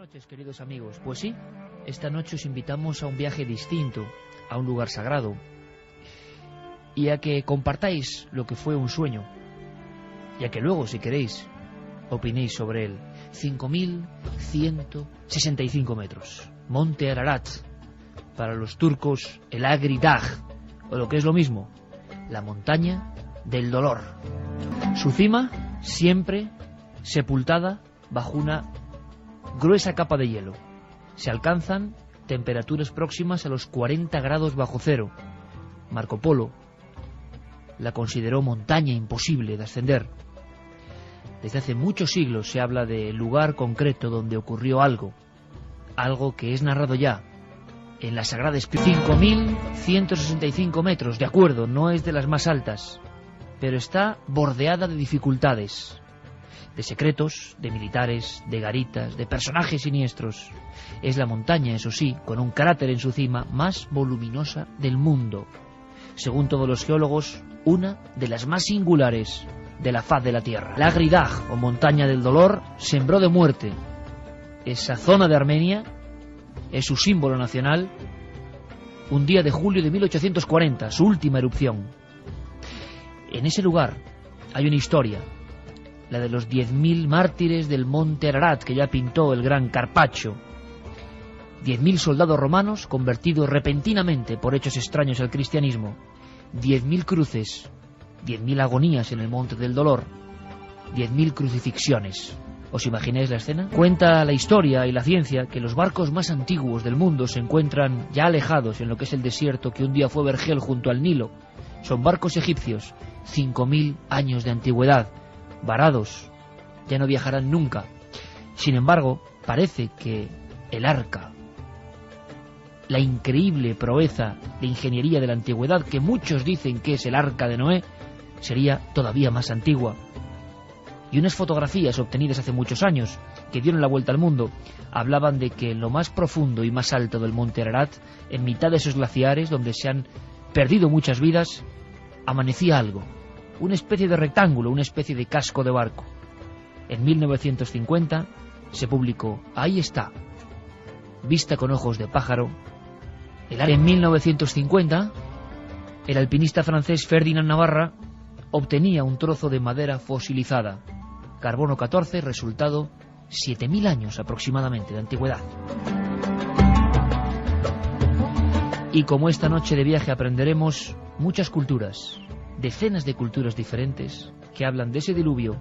noches, queridos amigos. Pues sí, esta noche os invitamos a un viaje distinto, a un lugar sagrado, y a que compartáis lo que fue un sueño, y a que luego, si queréis, opinéis sobre él. 5.165 metros. Monte Ararat. Para los turcos, el Agri Dağ, o lo que es lo mismo, la montaña del dolor. Su cima, siempre sepultada bajo una gruesa capa de hielo. Se alcanzan temperaturas próximas a los 40 grados bajo cero. Marco Polo la consideró montaña imposible de ascender. Desde hace muchos siglos se habla del lugar concreto donde ocurrió algo que es narrado ya en la Sagrada Escritura. 5.165 metros, de acuerdo, no es de las más altas, pero está bordeada de dificultades, de secretos, de militares, de garitas, de personajes siniestros. Es la montaña, eso sí, con un cráter en su cima, más voluminosa del mundo. Según todos los geólogos, una de las más singulares de la faz de la Tierra. La Agri Dağ, o montaña del dolor, sembró de muerte. Esa zona de Armenia es su símbolo nacional. Un día de julio de 1840, su última erupción. En ese lugar hay una historia, la de los 10.000 mártires del monte Ararat, que ya pintó el gran Carpaccio. 10.000 soldados romanos convertidos repentinamente por hechos extraños al cristianismo. 10.000 cruces, 10.000 agonías en el monte del dolor, 10.000 crucifixiones. ¿Os imagináis la escena? Cuenta la historia y la ciencia que los barcos más antiguos del mundo se encuentran ya alejados en lo que es el desierto que un día fue vergel junto al Nilo. Son barcos egipcios, 5.000 años de antigüedad, varados, ya no viajarán nunca. Sin embargo, parece que el arca, la increíble proeza de ingeniería de la antigüedad, que muchos dicen que es el arca de Noé, sería todavía más antigua. Y unas fotografías obtenidas hace muchos años, que dieron la vuelta al mundo, hablaban de que en lo más profundo y más alto del monte Ararat, en mitad de esos glaciares donde se han perdido muchas vidas, amanecía algo, una especie de rectángulo, una especie de casco de barco. En 1950 se publicó, ahí está, vista con ojos de pájaro. En 1950, el alpinista francés Ferdinand Navarra obtenía un trozo de madera fosilizada, carbono 14, resultado 7.000 años aproximadamente de antigüedad. Y como esta noche de viaje aprenderemos muchas culturas, decenas de culturas diferentes, que hablan de ese diluvio,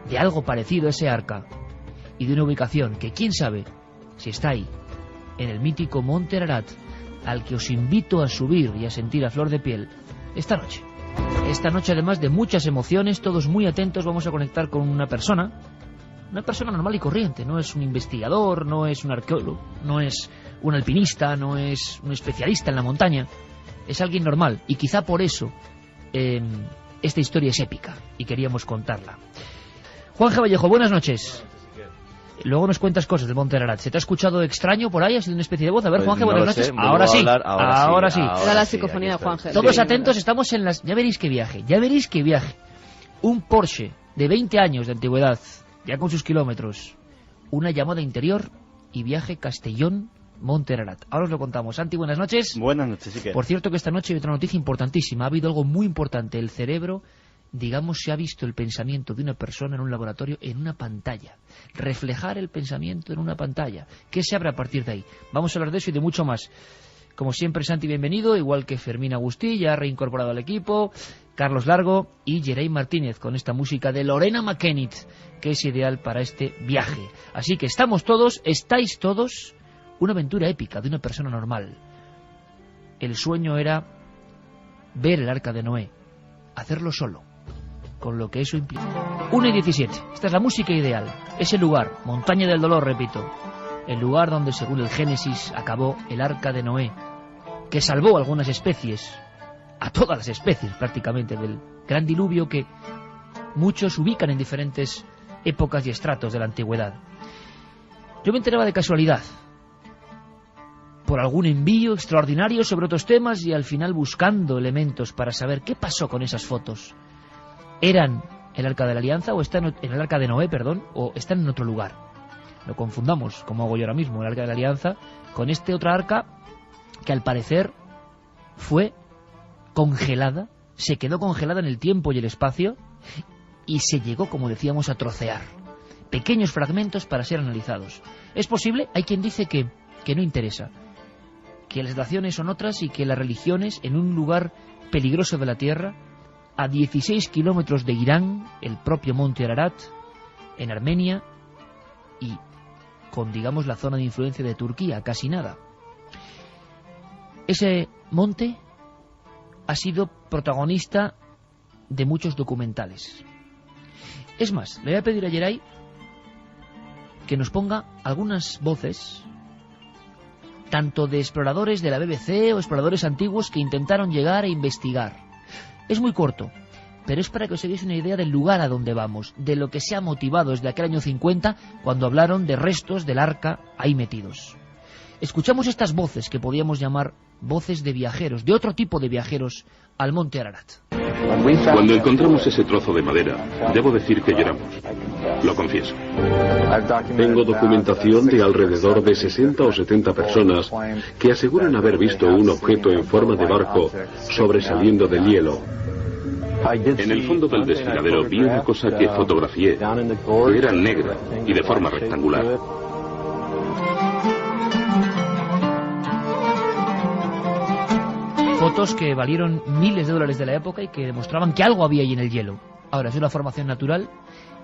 de algo parecido a ese arca, y de una ubicación que quién sabe si está ahí, en el mítico Monte Ararat, al que os invito a subir y a sentir a flor de piel esta noche. Esta noche, además de muchas emociones, todos muy atentos, vamos a conectar con una persona normal y corriente. No es un investigador, no es un arqueólogo, no es un alpinista, no es un especialista en la montaña. Es alguien normal, y quizá por eso esta historia es épica y queríamos contarla. Juan G. Vallejo, buenas noches. Luego nos cuentas cosas del Monte Ararat. ¿Se te ha escuchado extraño por ahí? ¿Ha sido una especie de voz? A ver, pues Juan G, buenas noches. Ahora sí. Era la psicofonía de Juan G. Todos atentos, estamos en las... Ya veréis qué viaje. Un Porsche de 20 años de antigüedad, ya con sus kilómetros. Una llamada interior y viaje Castellón-Monte Ararat. Ahora os lo contamos. Santi, buenas noches. Buenas noches, sí que. Por cierto, que esta noche hay otra noticia importantísima. Ha habido algo muy importante. El cerebro, digamos, se ha visto el pensamiento de una persona en un laboratorio en una pantalla. Reflejar el pensamiento en una pantalla. ¿Qué se abre a partir de ahí? Vamos a hablar de eso y de mucho más. Como siempre, Santi, bienvenido, igual que Fermín Agustí, ya reincorporado al equipo, Carlos Largo y Geray Martínez, con esta música de Lorena McKennitt, que es ideal para este viaje. Así que estáis todos, una aventura épica de una persona normal. El sueño era ver el arca de Noé, hacerlo solo, con lo que eso implica. 1:17, esta es la música ideal, ese lugar, montaña del dolor, repito, el lugar donde según el Génesis acabó el arca de Noé, que salvó algunas especies, a todas las especies prácticamente, del gran diluvio que muchos ubican en diferentes épocas y estratos de la antigüedad. Yo me enteraba de casualidad, por algún envío extraordinario sobre otros temas, y al final buscando elementos para saber qué pasó con esas fotos. ¿Eran el Arca de la Alianza o están en el Arca de Noé, o están en otro lugar? lo confundamos, como hago yo ahora mismo, el Arca de la Alianza, con este otra arca que al parecer fue congelada, se quedó congelada en el tiempo y el espacio y se llegó, como decíamos, a trocear. Pequeños fragmentos para ser analizados. ¿Es posible? Hay quien dice que no interesa, que las naciones son otras y que las religiones, en un lugar peligroso de la Tierra, a 16 kilómetros de Irán, el propio monte Ararat, en Armenia, y con, digamos, la zona de influencia de Turquía, casi nada. Ese monte ha sido protagonista de muchos documentales. Es más, le voy a pedir a Yeray que nos ponga algunas voces, tanto de exploradores de la BBC o exploradores antiguos que intentaron llegar a investigar. Es muy corto, pero es para que os hagáis una idea del lugar a donde vamos, de lo que se ha motivado desde aquel año 50, cuando hablaron de restos del arca ahí metidos. Escuchamos estas voces que podíamos llamar voces de viajeros, de otro tipo de viajeros, al monte Ararat. Cuando encontramos ese trozo de madera, debo decir que lloramos. Lo confieso. Tengo documentación de alrededor de 60 o 70 personas que aseguran haber visto un objeto en forma de barco sobresaliendo del hielo. En el fondo del desfiladero vi una cosa que fotografié, que era negra y de forma rectangular. Fotos que valieron miles de dólares de la época y que demostraban que algo había ahí en el hielo. Ahora, es una formación natural.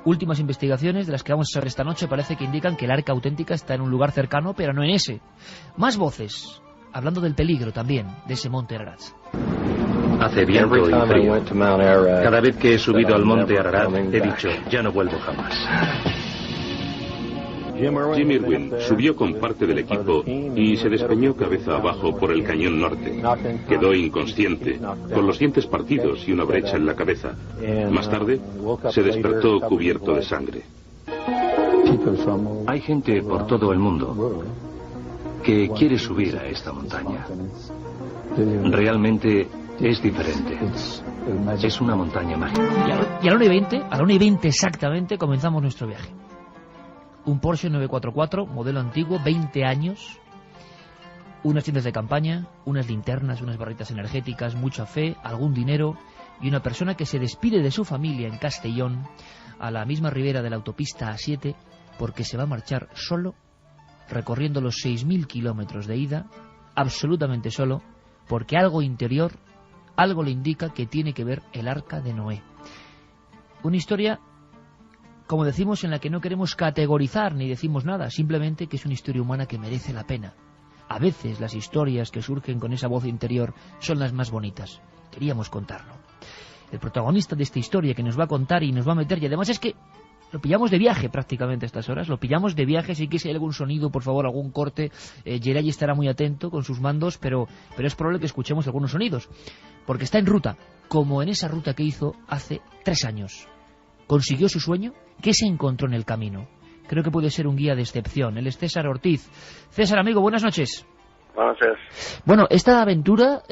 Últimas investigaciones de las que vamos a hacer esta noche parece que indican que el arca auténtica está en un lugar cercano, pero no en ese. Más voces, hablando del peligro también de ese monte Ararat. Hace viento y frío. Cada vez que he subido al monte Ararat he dicho, ya no vuelvo jamás. Jim Irwin subió con parte del equipo y se despeñó cabeza abajo por el cañón norte. Quedó inconsciente, con los dientes partidos y una brecha en la cabeza. Más tarde, se despertó cubierto de sangre. Hay gente por todo el mundo que quiere subir a esta montaña. Realmente es diferente. Es una montaña mágica. Y a la 1:20 exactamente, comenzamos nuestro viaje. Un Porsche 944, modelo antiguo, 20 años, unas tiendas de campaña, unas linternas, unas barritas energéticas, mucha fe, algún dinero y una persona que se despide de su familia en Castellón, a la misma ribera de la autopista A7, porque se va a marchar solo, recorriendo los 6.000 kilómetros de ida, absolutamente solo, porque algo interior, algo le indica que tiene que ver el Arca de Noé. Una historia, como decimos, en la que no queremos categorizar ni decimos nada, simplemente que es una historia humana que merece la pena. A veces las historias que surgen con esa voz interior son las más bonitas. Queríamos contarlo. El protagonista de esta historia que nos va a contar y nos va a meter, y además es que lo pillamos de viaje prácticamente a estas horas, lo pillamos de viaje, si hay algún sonido, por favor, algún corte, Yeray estará muy atento con sus mandos, pero es probable que escuchemos algunos sonidos, porque está en ruta, como en esa ruta que hizo hace 3 años. ¿Consiguió su sueño? ¿Qué se encontró en el camino? Creo que puede ser un guía de excepción. Él es César Ortiz. César, amigo, buenas noches. Buenas noches. Bueno, esta aventura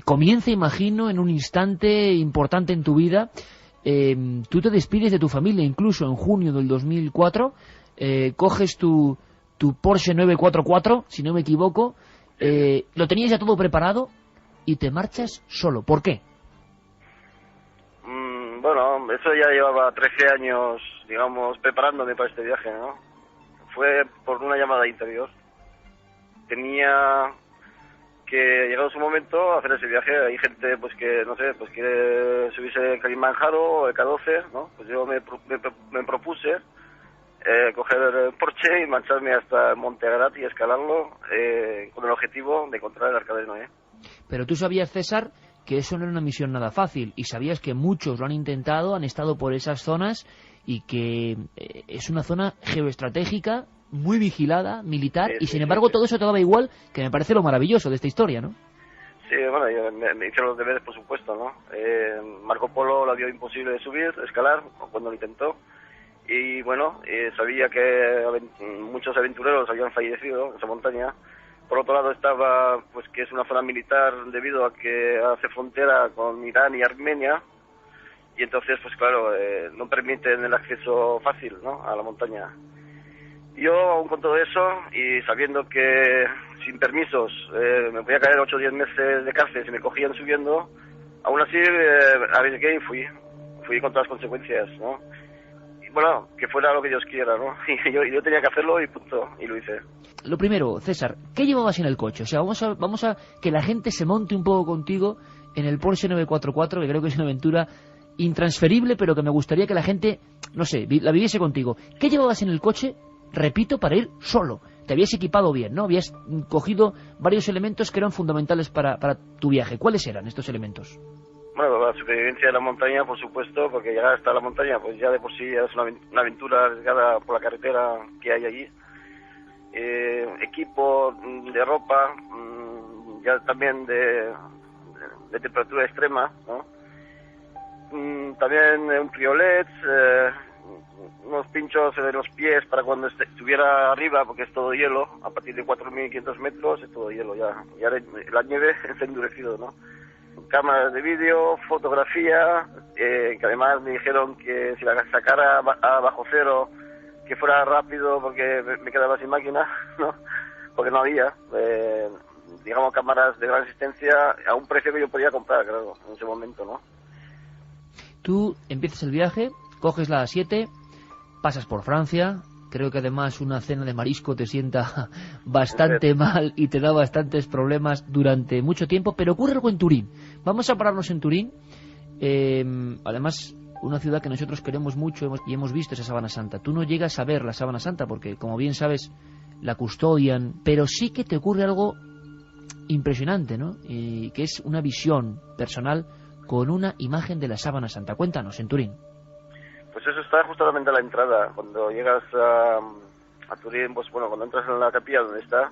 comienza, imagino, en un instante importante en tu vida. Tú te despides de tu familia, incluso en junio del 2004. Coges tu Porsche 944, si no me equivoco. Lo tenías ya todo preparado y te marchas solo. ¿Por qué? Bueno, eso ya llevaba 13 años, digamos, preparándome para este viaje, ¿no? Fue por una llamada interior. Tenía que, llegado su momento, hacer ese viaje. Hay gente, pues, que, no sé, pues quiere subirse el Kilimanjaro o el K12, ¿no? Pues yo me propuse coger el Porsche y marcharme hasta el Monte Ararat y escalarlo con el objetivo de encontrar el Arca de Noé. Pero tú sabías, César, que eso no era una misión nada fácil, y sabías que muchos lo han intentado, han estado por esas zonas, y que es una zona geoestratégica, muy vigilada, militar, y sin embargo todo eso te daba igual, que me parece lo maravilloso de esta historia, ¿no? Sí, bueno, yo me hicieron los deberes, por supuesto, ¿no? Marco Polo la vio imposible de subir, de escalar, cuando lo intentó, y bueno, sabía que muchos aventureros habían fallecido en esa montaña. Por otro lado estaba, pues, que es una zona militar debido a que hace frontera con Irán y Armenia, y entonces, pues claro, no permiten el acceso fácil, ¿no?, a la montaña. Yo, aún con todo eso, y sabiendo que sin permisos me podía caer 8 o 10 meses de cárcel si me cogían subiendo, aún así arriesgué y fui con todas las consecuencias, ¿no? Y bueno, que fuera lo que Dios quiera, ¿no? Y yo tenía que hacerlo y punto, y lo hice. Lo primero, César, ¿qué llevabas en el coche? O sea, vamos a que la gente se monte un poco contigo en el Porsche 944, que creo que es una aventura intransferible, pero que me gustaría que la gente, no sé, la viviese contigo. ¿Qué llevabas en el coche? Repito, para ir solo. Te habías equipado bien, ¿no? Habías cogido varios elementos que eran fundamentales para tu viaje. ¿Cuáles eran estos elementos? Bueno, la supervivencia de la montaña, por supuesto, porque llegar hasta la montaña, pues ya de por sí es una aventura arriesgada por la carretera que hay allí. Equipo de ropa, ya también de temperatura extrema, ¿no? También un triolet, unos pinchos en los pies para cuando estuviera arriba, porque es todo hielo, a partir de 4.500 metros es todo hielo ya la nieve se ha endurecido, ¿no? Cámaras de vídeo, fotografía, que además me dijeron que si la sacara a bajo cero, que fuera rápido porque me quedaba sin máquina, ¿no? Porque no había, digamos, cámaras de gran resistencia a un precio que yo podía comprar, claro, en ese momento, ¿no? Tú empiezas el viaje, coges la A7, pasas por Francia, creo que además una cena de marisco te sienta bastante mal y te da bastantes problemas durante mucho tiempo, pero ocurre algo en Turín. Vamos a pararnos en Turín, además una ciudad que nosotros queremos mucho y hemos visto esa Sábana Santa. Tú no llegas a ver la Sábana Santa porque, como bien sabes, la custodian, pero sí que te ocurre algo impresionante, ¿no? Y que es una visión personal con una imagen de la Sábana Santa. Cuéntanos, en Turín. Pues eso está justamente a la entrada. Cuando llegas a Turín, pues bueno, cuando entras en la capilla donde está,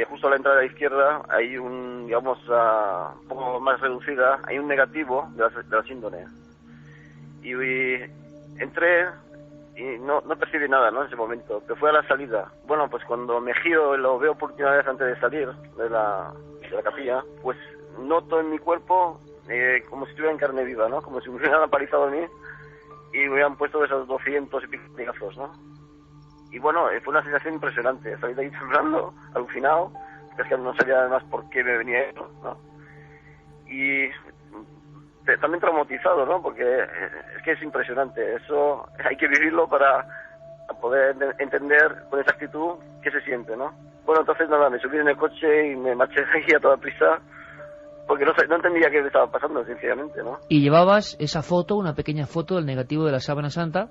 justo a la entrada a la izquierda hay un, digamos, un poco más reducida, hay un negativo de la síndone. Y entré y no percibí nada, ¿no? En ese momento, pero fue a la salida. Bueno, pues cuando me giro y lo veo por última vez antes de salir de la capilla, pues noto en mi cuerpo como si estuviera en carne viva, ¿no? Como si me hubieran aparizado a mí y me hubieran puesto esos 200 y pico pegazos, ¿no? Y bueno, fue una sensación impresionante. Salí de ahí temblando, alucinado, es que no sabía además por qué me venía eso, ¿no? Y también traumatizado, ¿no? Porque es que es impresionante. Eso hay que vivirlo para poder entender con exactitud qué se siente, ¿no? Bueno, entonces nada, me subí en el coche y me marché de aquí a toda prisa porque no entendía qué me estaba pasando, sinceramente, ¿no? Y llevabas esa foto, una pequeña foto del negativo de la Sábana Santa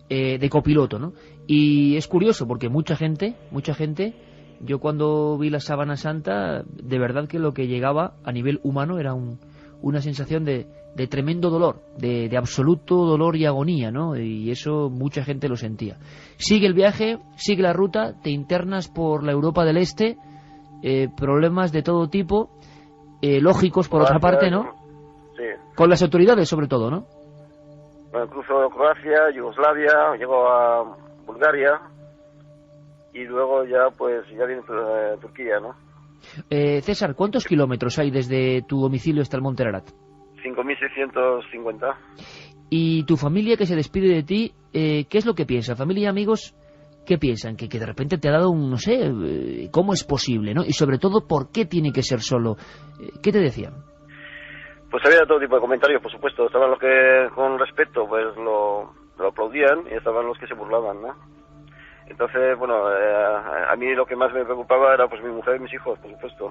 de copiloto, ¿no? Y es curioso porque mucha gente, yo cuando vi la Sábana Santa, de verdad que lo que llegaba a nivel humano era una sensación de tremendo dolor, de absoluto dolor y agonía, ¿no? Y eso mucha gente lo sentía. Sigue el viaje, sigue la ruta, te internas por la Europa del Este, problemas de todo tipo, lógicos por otra parte, ¿no? Sí. Con las autoridades sobre todo, ¿no? Bueno, cruzo Croacia, Yugoslavia, llego a Bulgaria y luego ya viene Turquía, ¿no? César, ¿cuántos kilómetros hay desde tu domicilio hasta el Monte Ararat? 5.650. ¿Y tu familia que se despide de ti, qué es lo que piensa? ¿Familia y amigos qué piensan? Que de repente te ha dado un, no sé, ¿cómo es posible, no? Y sobre todo, ¿por qué tiene que ser solo? ¿Qué te decían? Pues había todo tipo de comentarios, por supuesto. Estaban los que con respeto pues lo aplaudían y estaban los que se burlaban, ¿no? Entonces, bueno, a mí lo que más me preocupaba era pues mi mujer y mis hijos, por supuesto,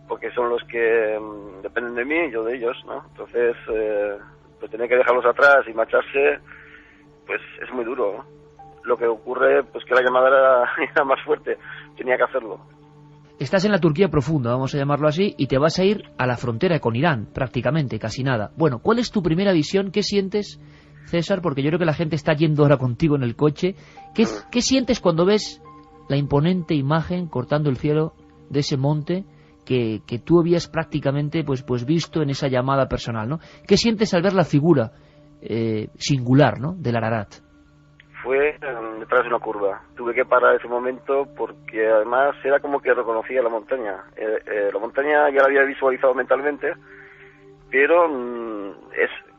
porque son los que dependen de mí y yo de ellos, ¿no? Entonces, pues tener que dejarlos atrás y marcharse, pues es muy duro, ¿no? Lo que ocurre, pues que la llamada era más fuerte, tenía que hacerlo. Estás en la Turquía profunda, vamos a llamarlo así, y te vas a ir a la frontera con Irán, prácticamente, casi nada. Bueno, ¿cuál es tu primera visión? ¿Qué sientes, César? Porque yo creo que la gente está yendo ahora contigo en el coche. ¿Qué sientes cuando ves la imponente imagen cortando el cielo de ese monte que tú habías prácticamente pues visto en esa llamada personal, ¿no? ¿Qué sientes al ver la figura singular, ¿no, del Ararat? Fue detrás de una curva. Tuve que parar ese momento porque además era como que reconocía la montaña. La montaña ya la había visualizado mentalmente, pero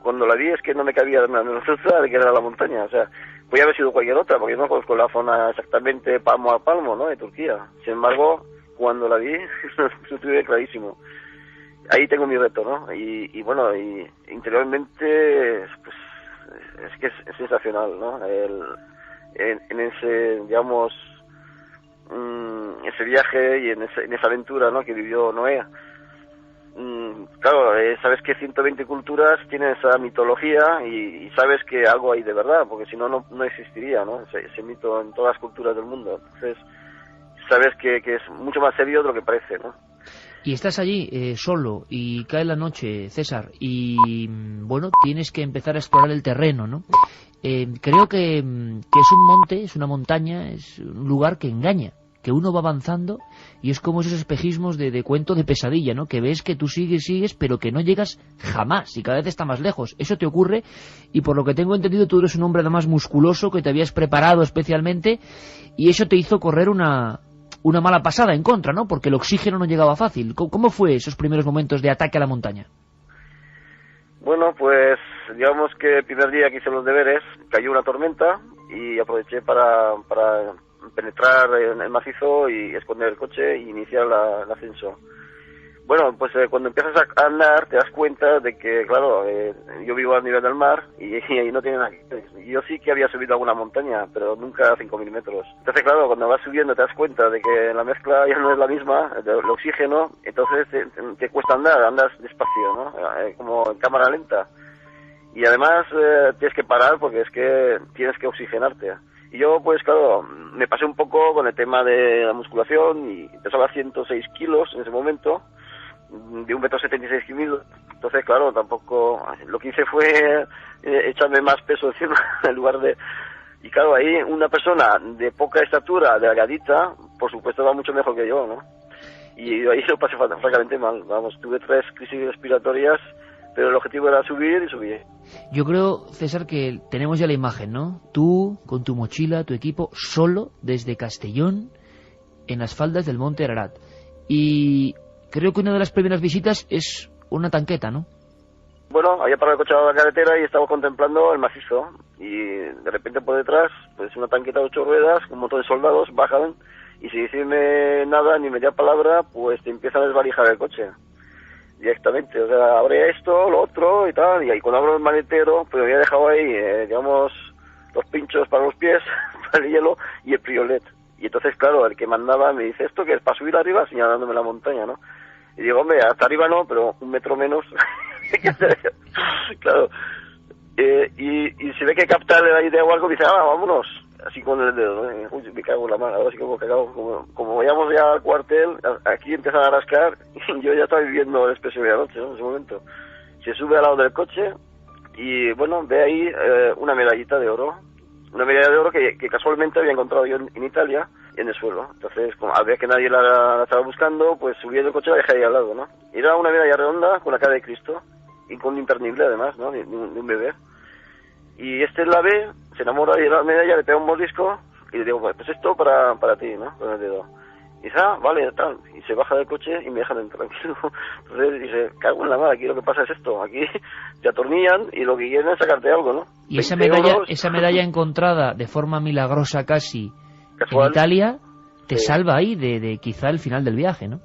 cuando la vi es que no me cabía la menos duda de que era la montaña. O sea, Podría haber sido cualquier otra, porque yo no conozco la zona exactamente palmo a palmo, ¿no?, de Turquía. Sin embargo, cuando la vi, lo tuve clarísimo. Ahí tengo mi reto, ¿no? Y bueno, y interiormente, pues, es que es sensacional, ¿no? En ese, digamos, ese viaje y en esa aventura, ¿no?, que vivió Noé. Claro, sabes que 120 culturas tienen esa mitología y sabes que algo hay de verdad, porque si no, no existiría, ¿no?, ese mito en todas las culturas del mundo. Entonces, sabes que es mucho más serio de lo que parece, ¿no? Y estás allí solo y cae la noche, César, y bueno, tienes que empezar a explorar el terreno, ¿no? Creo que es un monte, es una montaña, es un lugar que engaña, que uno va avanzando y es como esos espejismos de cuento de pesadilla, ¿no? Que ves que tú sigues, pero que no llegas jamás y cada vez está más lejos. Eso te ocurre y por lo que tengo entendido tú eres un hombre además musculoso que te habías preparado especialmente y eso te hizo correr una mala pasada en contra, ¿no? Porque el oxígeno no llegaba fácil. ¿Cómo fue esos primeros momentos de ataque a la montaña? Bueno, pues digamos que el primer día que hice los deberes cayó una tormenta y aproveché para penetrar en el macizo y esconder el coche e iniciar el ascenso. Bueno, pues cuando empiezas a andar te das cuenta de que, claro, yo vivo al nivel del mar y ahí no tiene nada que ver. Yo sí que había subido alguna montaña, pero nunca a 5.000 metros. Entonces, claro, cuando vas subiendo te das cuenta de que la mezcla ya no es la misma, el oxígeno, entonces te cuesta andar, andas despacio, ¿no? Como en cámara lenta. Y además tienes que parar porque es que tienes que oxigenarte. Y yo, pues claro, me pasé un poco con el tema de la musculación y pesaba 106 kilos en ese momento, de 1,76 m. Entonces, claro, tampoco... Lo que hice fue echarme más peso encima en lugar de... Y claro, ahí una persona de poca estatura, delgadita, por supuesto va mucho mejor que yo, ¿no? Y ahí lo pasé francamente mal. Vamos, tuve 3 crisis respiratorias, pero el objetivo era subir y subí. Yo creo, César, que tenemos ya la imagen, ¿no? Tú, con tu mochila, tu equipo, solo desde Castellón, en las faldas del Monte Ararat. Y creo que una de las primeras visitas es una tanqueta, ¿no? Bueno, había parado el coche a la carretera y estaba contemplando el macizo. Y de repente por detrás, pues una tanqueta de 8 ruedas, con un montón de soldados, bajan y sin decirme nada, ni media palabra, pues te empiezan a desvalijar el coche. Directamente, o sea, abre esto, lo otro y tal, y ahí cuando abro el maletero, pues había dejado ahí, digamos, los pinchos para los pies, para el hielo y el priolet. Y entonces, claro, el que mandaba me dice, ¿esto que es para subir arriba? Señalándome la montaña, ¿no? Y digo, hombre, hasta arriba no, pero 1 metro menos. Claro. Y se ve que capta la idea o algo, y dice, vámonos. Así con el dedo, ¿no? Uy, me cago en la mano, ahora sí que me cago. Como vayamos ya al cuartel, aquí empiezan a rascar, y yo ya estaba viviendo el expreso de la noche, ¿no? En ese momento. Se sube al lado del coche, y bueno, ve ahí una medallita de oro. Una medalla de oro que casualmente había encontrado yo en Italia, en el suelo. Entonces, como al ver que nadie la estaba buscando, pues subí del coche y la dejé ahí al lado, ¿no? Era una medalla redonda con la cara de Cristo, y con un imperdible además, ¿no? De un bebé. Y la ve, se enamora de la medalla, le pega un mordisco y le digo, pues esto para ti, ¿no? Con el dedo. Y dice, vale, tal. Y se baja del coche y me dejan entrar tranquilo. Entonces dice, cago en la madre, aquí lo que pasa es esto. Aquí te atornillan y lo que quieren es sacarte algo, ¿no? Y esa medalla encontrada de forma milagrosa casi casual, en Italia, te salva ahí de quizá el final del viaje, ¿no?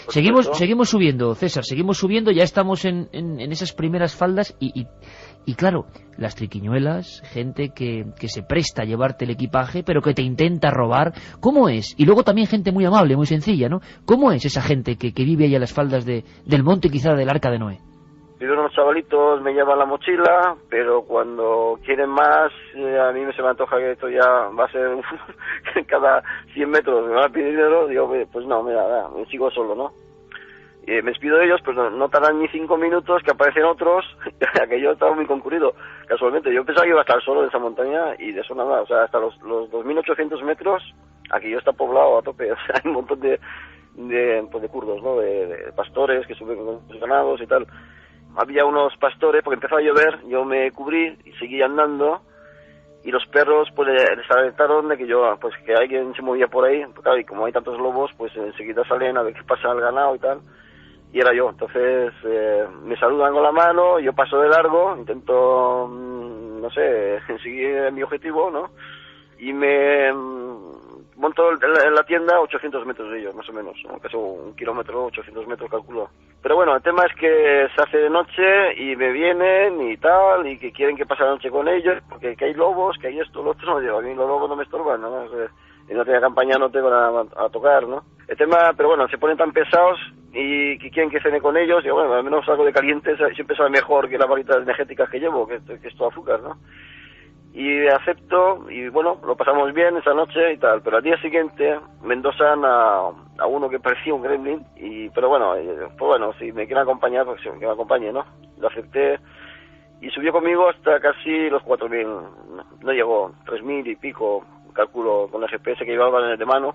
Seguimos subiendo, César, seguimos subiendo, ya estamos en esas primeras faldas y claro, las triquiñuelas, gente que se presta a llevarte el equipaje, pero que te intenta robar. ¿Cómo es? Y luego también gente muy amable, muy sencilla, ¿no? ¿Cómo es esa gente que vive ahí a las faldas del monte, quizá del Arca de Noé? Unos chavalitos me llevan la mochila, pero cuando quieren más, a mí se me antoja que esto ya va a ser cada 100 metros me van a pedir dinero, digo, pues no, mira, me sigo solo, ¿no? Me despido de ellos, pues no tardan ni 5 minutos que aparecen otros, que yo estaba muy concurrido, casualmente. Yo pensaba que iba a estar solo en esa montaña y de eso nada, o sea, hasta los 2.800 metros, aquello está poblado a tope, o sea, hay un montón de kurdos, ¿no? De pastores que suben con sus ganados y tal. Había unos pastores, porque empezó a llover, yo me cubrí y seguí andando, y los perros pues les alertaron de que que alguien se movía por ahí, porque, claro, y como hay tantos lobos, pues enseguida salen a ver qué pasa al ganado y tal, y era yo. Entonces me saludan con la mano, yo paso de largo, intento no sé, seguir mi objetivo, ¿no? Y me monto en la tienda 800 metros de ellos, más o menos, ¿no? Casi 1 kilómetro, 800 metros calculo. Pero bueno, el tema es que se hace de noche y me vienen y tal, y que quieren que pase la noche con ellos, porque que hay lobos, que hay esto, lo otro, a mí los lobos no me estorban, ¿no? En la tienda de campaña no te van a tocar, ¿no? El tema, pero bueno, se ponen tan pesados y que quieren que cene con ellos, y bueno, al menos algo de caliente siempre sabe mejor que las barritas energéticas que llevo, que es todo azúcar, ¿no? Y acepto, y bueno, lo pasamos bien esa noche y tal, pero al día siguiente me endosan a uno que parecía un gremlin, pero bueno, pues bueno, si me quieren acompañar, pues que me acompañe, ¿no? Lo acepté, y subió conmigo hasta casi los 4.000, no llegó, 3.000 y pico, calculo, con el GPS que llevaba de mano.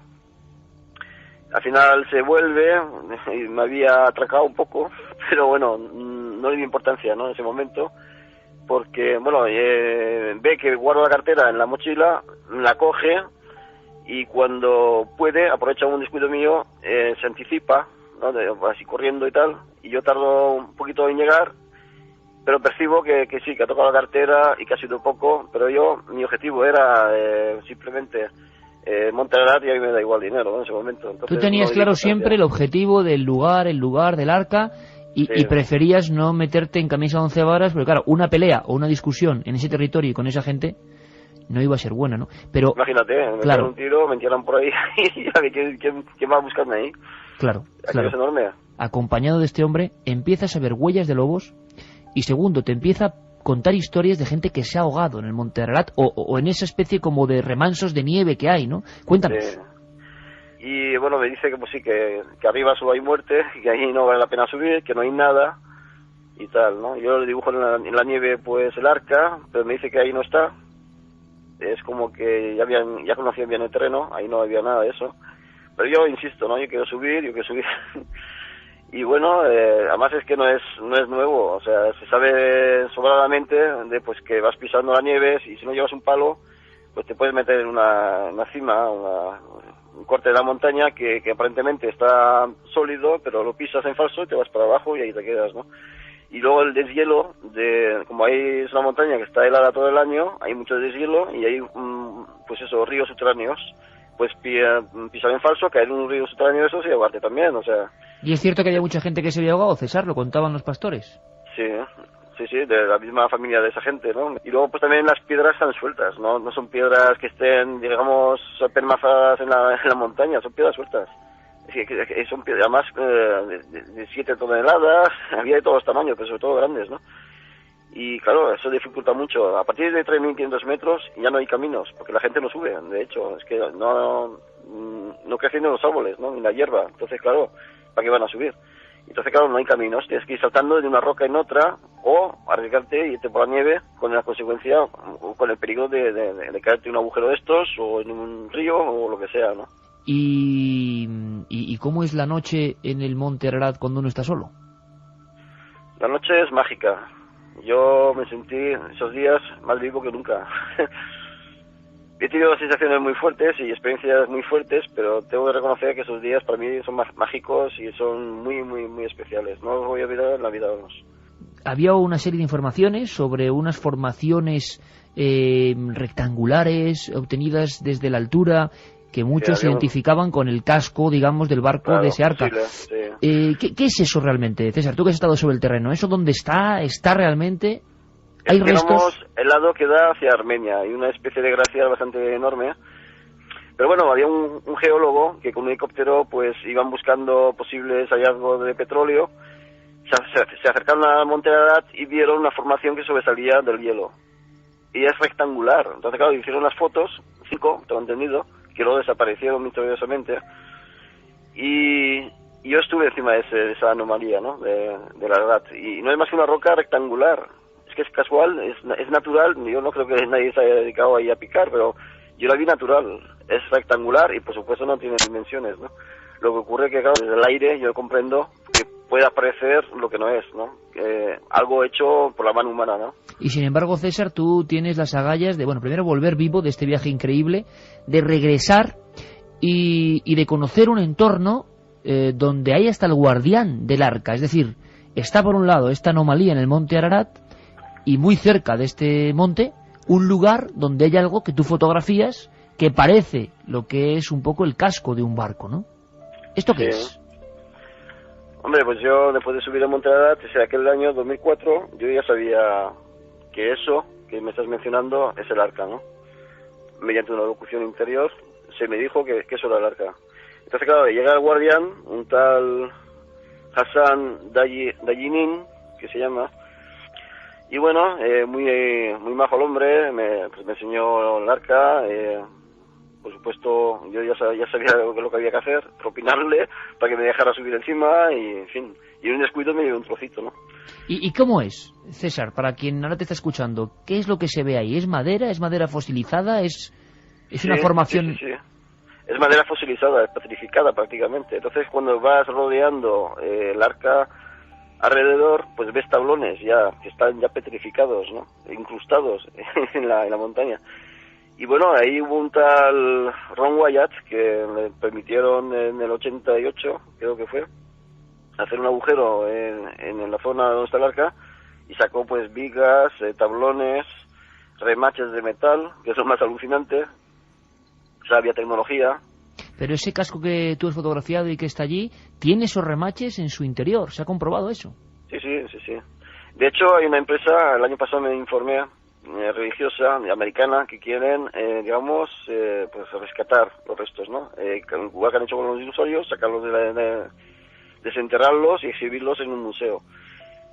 Al final se vuelve, y me había atracado un poco, pero bueno, no le di importancia, ¿no? En ese momento, porque, bueno, ve que guardo la cartera en la mochila, la coge, y cuando puede, aprovecha un descuido mío, se anticipa, ¿no? Así corriendo y tal, y yo tardo un poquito en llegar, pero percibo que sí, que ha tocado la cartera y que ha sido poco, pero mi objetivo era simplemente Monte Ararat, y a mí me da igual dinero, ¿no? En ese momento. Entonces, tú tenías claro siempre el objetivo del lugar del arca, y preferías no meterte en camisa de 11 varas, porque claro, una pelea o una discusión en ese territorio y con esa gente no iba a ser buena, ¿no? Pero imagínate, me claro, un tiro, me entierran por ahí y a ver ¿quién va a buscarme ahí? Claro, claro. Es enorme. Acompañado de este hombre, empiezas a ver huellas de lobos, y segundo, te empieza a contar historias de gente que se ha ahogado en el Monte Ararat o en esa especie como de remansos de nieve que hay, ¿no? Cuéntanos. Sí. Y bueno, me dice que pues sí, que arriba solo hay muerte, que ahí no vale la pena subir, que no hay nada y tal, ¿no? Yo le dibujo en la nieve pues el arca, pero me dice que ahí no está. Es como que ya conocían bien el terreno, ahí no había nada de eso. Pero yo insisto, ¿no? Yo quiero subir. Y bueno, además es que no es nuevo, o sea, se sabe sobradamente de pues que vas pisando la nieve, y si no llevas un palo, pues te puedes meter en una cima, un corte de la montaña que aparentemente está sólido, pero lo pisas en falso y te vas para abajo y ahí te quedas, ¿no? Y luego el deshielo, como ahí es una montaña que está helada todo el año, hay mucho deshielo y hay, pues eso, ríos subterráneos, pues pisar en falso, caer en un río subterráneo eso y ahogarte también, o sea... ¿Y es cierto que había mucha gente que se había ahogado, César? ¿Lo contaban los pastores? Sí, de la misma familia de esa gente, ¿no? Y luego pues también las piedras están sueltas, ¿no? No son piedras que estén, digamos, permazadas en la montaña, son piedras sueltas. Son piedras, además, de 7 toneladas, había de todos los tamaños, pero sobre todo grandes, ¿no? Y claro, eso dificulta mucho. A partir de 3.500 metros ya no hay caminos, porque la gente no sube, de hecho, es que no crecen los árboles, ¿no? Ni la hierba, entonces claro, ¿para qué van a subir? Entonces, claro, no hay caminos, tienes que ir saltando de una roca en otra o arriesgarte y irte por la nieve con la consecuencia, o con el peligro de caerte en un agujero de estos o en un río o lo que sea, ¿no? ¿Y cómo es la noche en el Monte Ararat cuando uno está solo? La noche es mágica. Yo me sentí esos días más vivo que nunca. He tenido sensaciones muy fuertes y experiencias muy fuertes, pero tengo que reconocer que esos días para mí son mágicos y son muy, muy, muy especiales. No los voy a olvidar en la vida, vamos. Había una serie de informaciones sobre unas formaciones rectangulares obtenidas desde la altura que muchos identificaban con el casco, digamos, del barco, claro, de ese arca. Sí. ¿Qué es eso realmente, César? Tú que has estado sobre el terreno, ¿eso dónde está? ¿Está realmente? ¿Hay restos? El lado que da hacia Armenia, hay una especie de glaciar bastante enorme. Pero bueno, había un geólogo que con un helicóptero pues iban buscando posibles hallazgos de petróleo. Se acercaron al Monte Ararat y vieron una formación que sobresalía del hielo. Y es rectangular. Entonces, claro, hicieron las fotos, 5, tengo entendido, que luego desaparecieron misteriosamente. Y yo estuve encima de esa anomalía, ¿no? De la Ararat. Y no es más que una roca rectangular. Es que es casual, es natural. Yo no creo que nadie se haya dedicado ahí a picar, pero yo la vi natural. Es rectangular y, por supuesto, no tiene dimensiones, ¿no? Lo que ocurre es que, claro, desde el aire yo comprendo que puede aparecer lo que no es, ¿no? Algo hecho por la mano humana, ¿no? Y sin embargo, César, tú tienes las agallas de, bueno, primero volver vivo de este viaje increíble, de regresar y de conocer un entorno donde hay hasta el guardián del arca. Es decir, está por un lado esta anomalía en el Monte Ararat y muy cerca de este monte, un lugar donde hay algo que tú fotografías que parece lo que es un poco el casco de un barco, ¿no? ¿Esto qué es? Hombre, pues yo después de subir a Monte Ararat, desde aquel año 2004, yo ya sabía que eso que me estás mencionando es el arca, ¿no? Mediante una locución interior se me dijo que eso era el arca. Entonces, claro, llega el guardián, un tal Hassan Dayinin, que se llama, y bueno, muy majo el hombre, me enseñó el arca, por supuesto, yo ya sabía lo que había que hacer, propinarle para que me dejara subir encima y, en fin, y en un descuido me dio un trocito, ¿no? ¿Y cómo es, César, para quien ahora te está escuchando? ¿Qué es lo que se ve ahí? ¿Es madera fosilizada? ¿Es una formación...? Sí. Es madera fosilizada, petrificada prácticamente. Entonces, cuando vas rodeando el arca alrededor, pues ves tablones ya que están ya petrificados, ¿no? Incrustados en la montaña. Y bueno, ahí hubo un tal Ron Wyatt que le permitieron en el 88, creo que fue, hacer un agujero en la zona donde está el arca y sacó pues vigas, tablones, remaches de metal, que es lo más alucinante. O sea, había tecnología. Pero ese casco que tú has fotografiado y que está allí, ¿tiene esos remaches en su interior? ¿Se ha comprobado eso? Sí. De hecho, hay una empresa, el año pasado me informé, religiosa, americana, que quieren, pues rescatar los restos, ¿no? Igual que han hecho con los dinosaurios, sacarlos desenterrarlos y exhibirlos en un museo.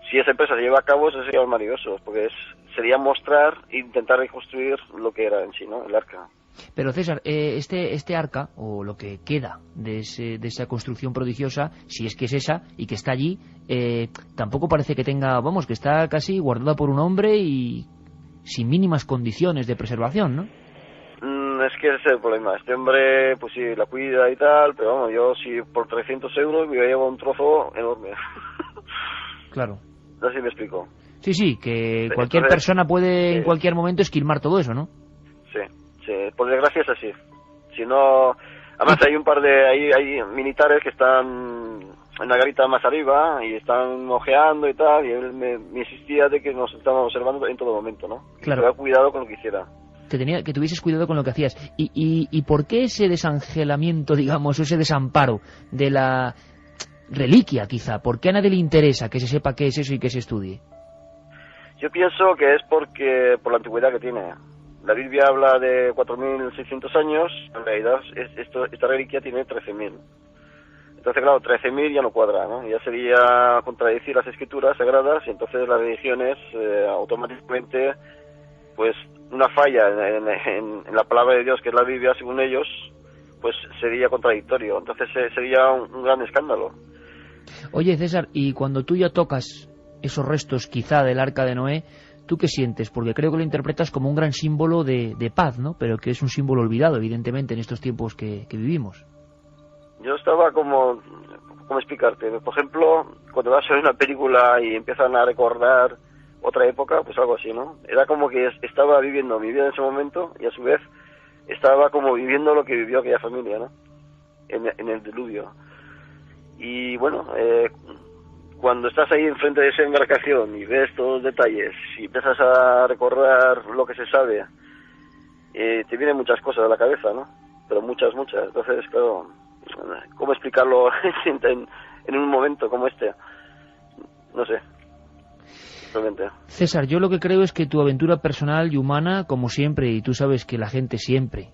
Si esa empresa se lleva a cabo, eso sería maravilloso, porque sería mostrar e intentar reconstruir lo que era en sí, ¿no? El arca. Pero César, este arca, o lo que queda de esa construcción prodigiosa, si es que es esa, y que está allí, tampoco parece que tenga, que está casi guardada por un hombre y sin mínimas condiciones de preservación, ¿no? Es que ese es el problema. Este hombre, pues sí, la cuida y tal, pero yo si por 300 euros me llevo un trozo enorme. Claro. No sé si me explico. Sí, que cualquier persona puede en cualquier momento esquilmar todo eso, ¿no? Sí, por desgracia es así. Si no, además hay un par de hay militares que están en la garita más arriba y están ojeando y tal, y él me insistía de que nos estaban observando en todo momento, ¿no? Claro. Que tuviera cuidado con lo que hiciera. Que tuvieses cuidado con lo que hacías. ¿Y por qué ese desangelamiento, digamos, o ese desamparo de la reliquia, quizá? ¿Por qué a nadie le interesa que se sepa qué es eso y que se estudie? Yo pienso que es por la antigüedad que tiene. La Biblia habla de 4.600 años, en realidad esta reliquia tiene 13.000. Entonces, claro, 13.000 ya no cuadra, ¿no? Ya sería contradecir las escrituras sagradas y entonces las religiones automáticamente, pues una falla en la palabra de Dios, que es la Biblia, según ellos, pues sería contradictorio. Entonces sería un gran escándalo. Oye, César, y cuando tú ya tocas esos restos, quizá, del Arca de Noé, ¿tú qué sientes? Porque creo que lo interpretas como un gran símbolo de paz, ¿no? Pero que es un símbolo olvidado, evidentemente, en estos tiempos que vivimos. Yo estaba ¿cómo explicarte? Por ejemplo, cuando vas a ver una película y empiezan a recordar otra época, pues algo así, ¿no? Era como que estaba viviendo mi vida en ese momento y a su vez estaba como viviendo lo que vivió aquella familia, ¿no? En el diluvio. Y bueno, cuando estás ahí enfrente de esa embarcación y ves todos los detalles y empiezas a recordar lo que se sabe, te vienen muchas cosas a la cabeza, ¿no? Pero muchas. Entonces, claro, ¿cómo explicarlo en un momento como este? No sé. Realmente. César, yo lo que creo es que tu aventura personal y humana, como siempre, y tú sabes que la gente siempre,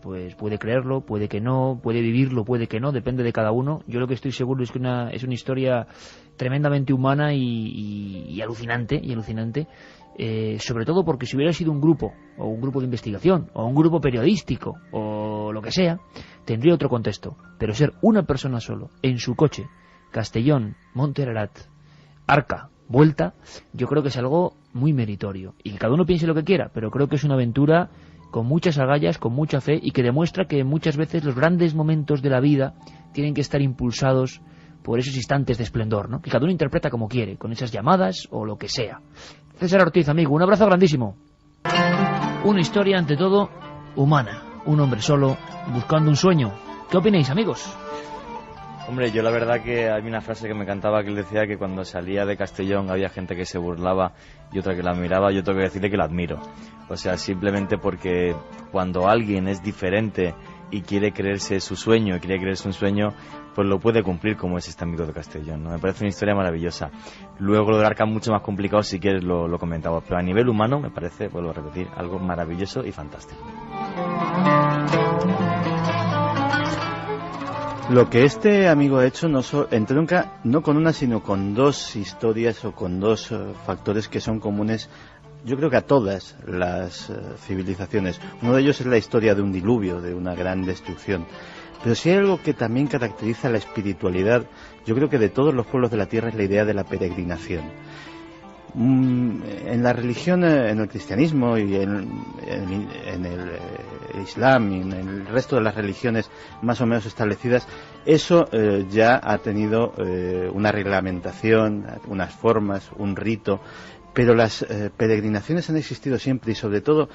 pues puede creerlo, puede que no, puede vivirlo, puede que no, depende de cada uno. Yo lo que estoy seguro es que es una historia tremendamente humana y alucinante, sobre todo porque si hubiera sido un grupo, o un grupo de investigación, o un grupo periodístico, o lo que sea, tendría otro contexto. Pero ser una persona solo, en su coche, Castellón, Monte Ararat, Arca, vuelta, yo creo que es algo muy meritorio. Y que cada uno piense lo que quiera, pero creo que es una aventura con muchas agallas, con mucha fe, y que demuestra que muchas veces los grandes momentos de la vida tienen que estar impulsados por esos instantes de esplendor, ¿no? Que cada uno interpreta como quiere, con esas llamadas o lo que sea. César Ortiz, amigo, un abrazo grandísimo. Una historia, ante todo, humana. Un hombre solo, buscando un sueño. ¿Qué opináis, amigos? Hombre, yo la verdad que hay una frase que me encantaba que él decía que cuando salía de Castellón había gente que se burlaba y otra que la admiraba. Yo tengo que decirle que la admiro. O sea, simplemente porque cuando alguien es diferente y quiere creerse su sueño, quiere creerse un sueño, pues lo puede cumplir, como es este amigo de Castellón, ¿no? Me parece una historia maravillosa. Luego lo del Arca mucho más complicado, si quieres lo comentamos, pero a nivel humano me parece, vuelvo a repetir, algo maravilloso y fantástico. Lo que este amigo ha hecho entronca no con una, sino con dos historias o con dos factores que son comunes, yo creo que a todas las civilizaciones. Uno de ellos es la historia de un diluvio, de una gran destrucción. Pero si hay algo que también caracteriza la espiritualidad, yo creo que de todos los pueblos de la tierra, es la idea de la peregrinación. En la religión, en el cristianismo y en el islam y en el resto de las religiones más o menos establecidas, eso ya ha tenido una reglamentación, unas formas, un rito, pero las peregrinaciones han existido siempre, y sobre todo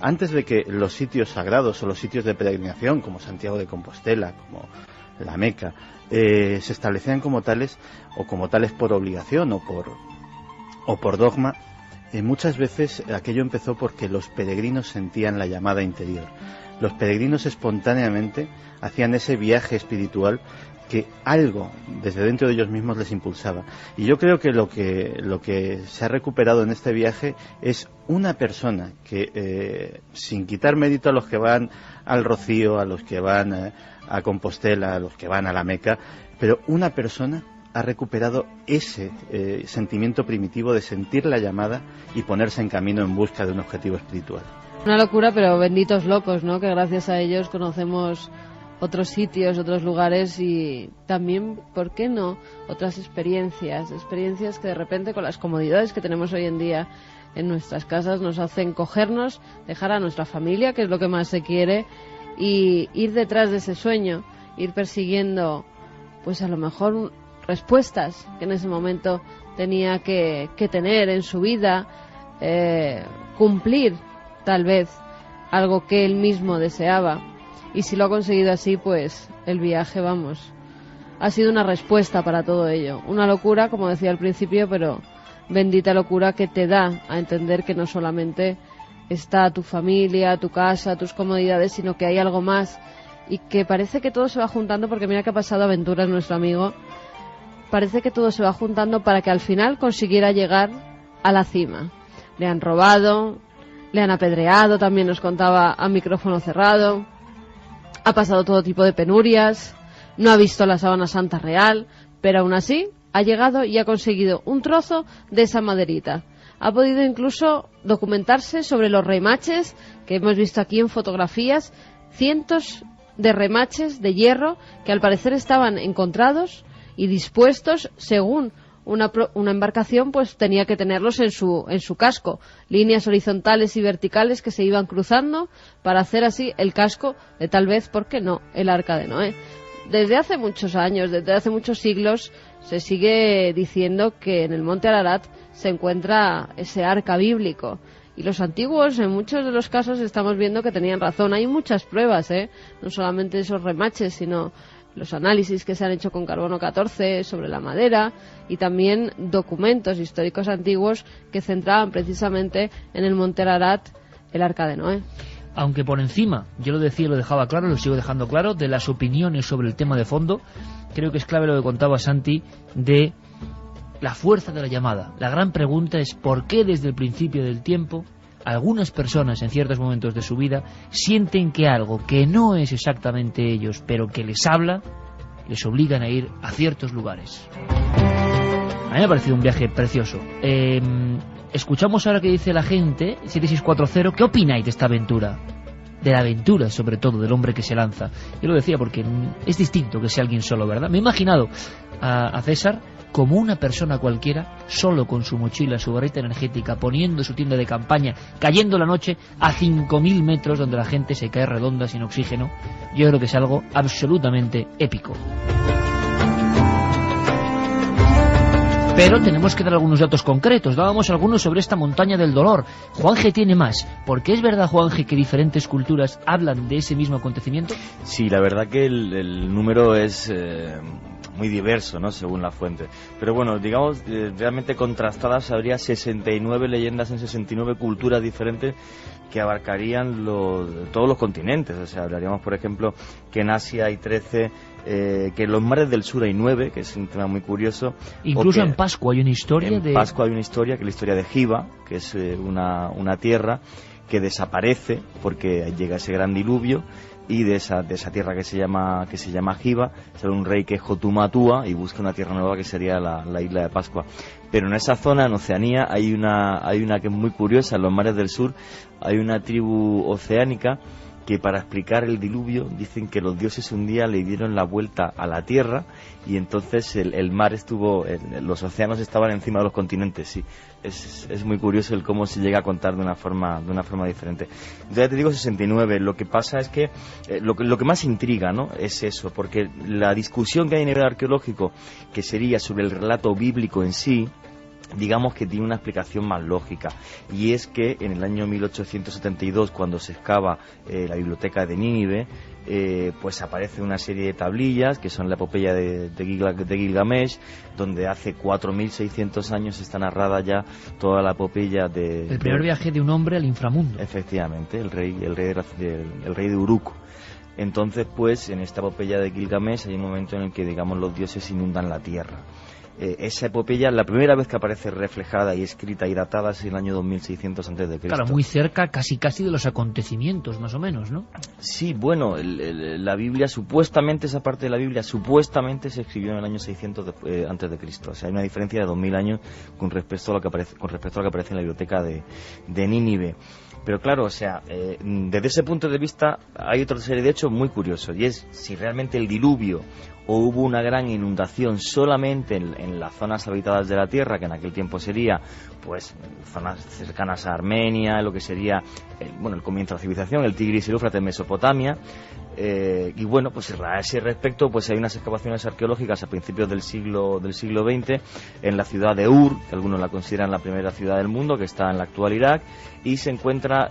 antes de que los sitios sagrados o los sitios de peregrinación como Santiago de Compostela, como la Meca, se establecían como tales, o como tales por obligación o por dogma, muchas veces aquello empezó porque los peregrinos sentían la llamada interior. Los peregrinos espontáneamente hacían ese viaje espiritual que algo desde dentro de ellos mismos les impulsaba. Y yo creo que lo que se ha recuperado en este viaje es una persona que, sin quitar mérito a los que van al Rocío, a los que van a Compostela, a los que van a la Meca, pero una persona ha recuperado ese sentimiento primitivo de sentir la llamada y ponerse en camino en busca de un objetivo espiritual. Una locura, pero benditos locos, ¿no? Que gracias a ellos conocemos otros sitios, otros lugares y también, ¿por qué no?, otras experiencias que de repente con las comodidades que tenemos hoy en día en nuestras casas nos hacen cogernos, dejar a nuestra familia, que es lo que más se quiere, y ir detrás de ese sueño, ir persiguiendo, pues a lo mejor respuestas que en ese momento tenía que tener en su vida, cumplir tal vez algo que él mismo deseaba. Y si lo ha conseguido así, pues el viaje, vamos, ha sido una respuesta para todo ello. Una locura, como decía al principio, pero bendita locura que te da a entender que no solamente está tu familia, tu casa, tus comodidades, sino que hay algo más y que parece que todo se va juntando, porque mira que ha pasado aventuras nuestro amigo. Parece que todo se va juntando para que al final consiguiera llegar a la cima. Le han robado, le han apedreado, también nos contaba a micrófono cerrado. Ha pasado todo tipo de penurias, no ha visto la sábana santa real, pero aún así ha llegado y ha conseguido un trozo de esa maderita. Ha podido incluso documentarse sobre los remaches que hemos visto aquí en fotografías, cientos de remaches de hierro que al parecer estaban encontrados y dispuestos según una embarcación, pues tenía que tenerlos en su casco, líneas horizontales y verticales que se iban cruzando para hacer así el casco de tal vez, ¿por qué no?, el Arca de Noé. Desde hace muchos años, desde hace muchos siglos, se sigue diciendo que en el monte Ararat se encuentra ese arca bíblico. Y los antiguos, en muchos de los casos, estamos viendo que tenían razón. Hay muchas pruebas, no solamente esos remaches, sino los análisis que se han hecho con carbono 14 sobre la madera y también documentos históricos antiguos que centraban precisamente en el monte Ararat el Arca de Noé. Aunque por encima, yo lo decía y lo dejaba claro, lo sigo dejando claro, de las opiniones sobre el tema de fondo, creo que es clave lo que contaba Santi de la fuerza de la llamada. La gran pregunta es por qué desde el principio del tiempo algunas personas en ciertos momentos de su vida sienten que algo que no es exactamente ellos, pero que les habla, les obligan a ir a ciertos lugares. A mí me ha parecido un viaje precioso. Escuchamos ahora qué dice la gente, 7640, ¿qué opináis de esta aventura? De la aventura, sobre todo, del hombre que se lanza. Yo lo decía porque es distinto que sea alguien solo, ¿verdad? Me he imaginado a César como una persona cualquiera, solo con su mochila, su barrita energética, poniendo su tienda de campaña, cayendo la noche a 5.000 metros donde la gente se cae redonda sin oxígeno. Yo creo que es algo absolutamente épico. Pero tenemos que dar algunos datos concretos. Dábamos algunos sobre esta montaña del dolor. Juanje tiene más. ¿Por qué es verdad, Juanje, que diferentes culturas hablan de ese mismo acontecimiento? Sí, la verdad que el número es muy diverso, ¿no?, según la fuente. Pero bueno, digamos, realmente contrastadas habría 69 leyendas en 69 culturas diferentes que abarcarían todos los continentes. O sea, hablaríamos, por ejemplo, que en Asia hay 13, que en los mares del sur hay 9, que es un tema muy curioso. Incluso en Pascua hay una historia En Pascua hay una historia, que es la historia de Giva, que es una tierra que desaparece porque llega ese gran diluvio, y de esa tierra que se llama Giva sale un rey que es Jotumatua y busca una tierra nueva que sería la isla de Pascua. Pero en esa zona, en Oceanía, hay una que es muy curiosa. En los mares del sur hay una tribu oceánica que, para explicar el diluvio, dicen que los dioses un día le dieron la vuelta a la tierra y entonces el mar los océanos estaban encima de los continentes. Sí, es muy curioso el cómo se llega a contar de una forma diferente. Ya te digo 69. Lo que pasa es que lo que más intriga, ¿no?, es eso, porque la discusión que hay a nivel arqueológico, que sería sobre el relato bíblico en sí, digamos que tiene una explicación más lógica, y es que en el año 1872, cuando se excava la biblioteca de Nínive, pues aparece una serie de tablillas que son la epopeya de Gilgamesh, donde hace 4.600 años está narrada ya toda la epopeya el primer viaje de un hombre al inframundo. Efectivamente, el rey de Uruk. Entonces, pues, en esta epopeya de Gilgamesh hay un momento en el que, digamos, los dioses inundan la tierra. Esa epopeya, la primera vez que aparece reflejada y escrita y datada, es el año 2600 a.C. Claro, muy cerca, casi de los acontecimientos, más o menos, ¿no? Sí, bueno, la Biblia, supuestamente, esa parte de la Biblia, supuestamente se escribió en el año 600 antes de Cristo. O sea, hay una diferencia de 2000 años con respecto a lo que aparece en la biblioteca de Nínive. Pero claro, o sea, desde ese punto de vista hay otra serie de hechos muy curiosos, y es si realmente el diluvio o hubo una gran inundación solamente en las zonas habitadas de la Tierra, que en aquel tiempo sería, pues, zonas cercanas a Armenia, lo que sería, el comienzo de la civilización, el Tigris y el Éufrates en Mesopotamia. Y bueno, pues a ese respecto, pues hay unas excavaciones arqueológicas a principios del siglo XX en la ciudad de Ur, que algunos la consideran la primera ciudad del mundo, que está en la actual Irak, y se encuentra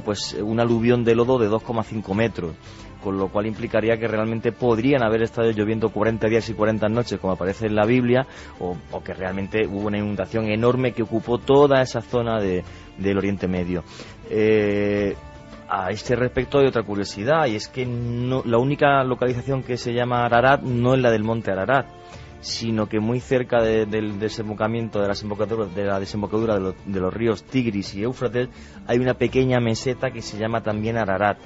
pues un aluvión de lodo de 2,5 metros, con lo cual implicaría que realmente podrían haber estado lloviendo 40 días y 40 noches, como aparece en la Biblia, o que realmente hubo una inundación enorme que ocupó toda esa zona del Oriente Medio. A este respecto hay otra curiosidad, y es que la única localización que se llama Ararat no es la del monte Ararat, sino que muy cerca del desembocamiento, de la desembocadura de los ríos Tigris y Éufrates, hay una pequeña meseta que se llama también Ararat,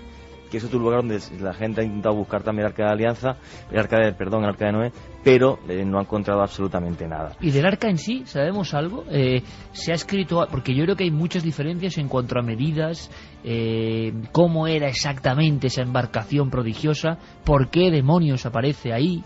que es otro lugar donde la gente ha intentado buscar también el arca de alianza, el arca de Noé, pero no ha encontrado absolutamente nada. ¿Y del arca en sí sabemos algo? Se ha escrito, porque yo creo que hay muchas diferencias en cuanto a medidas, cómo era exactamente esa embarcación prodigiosa, por qué demonios aparece ahí.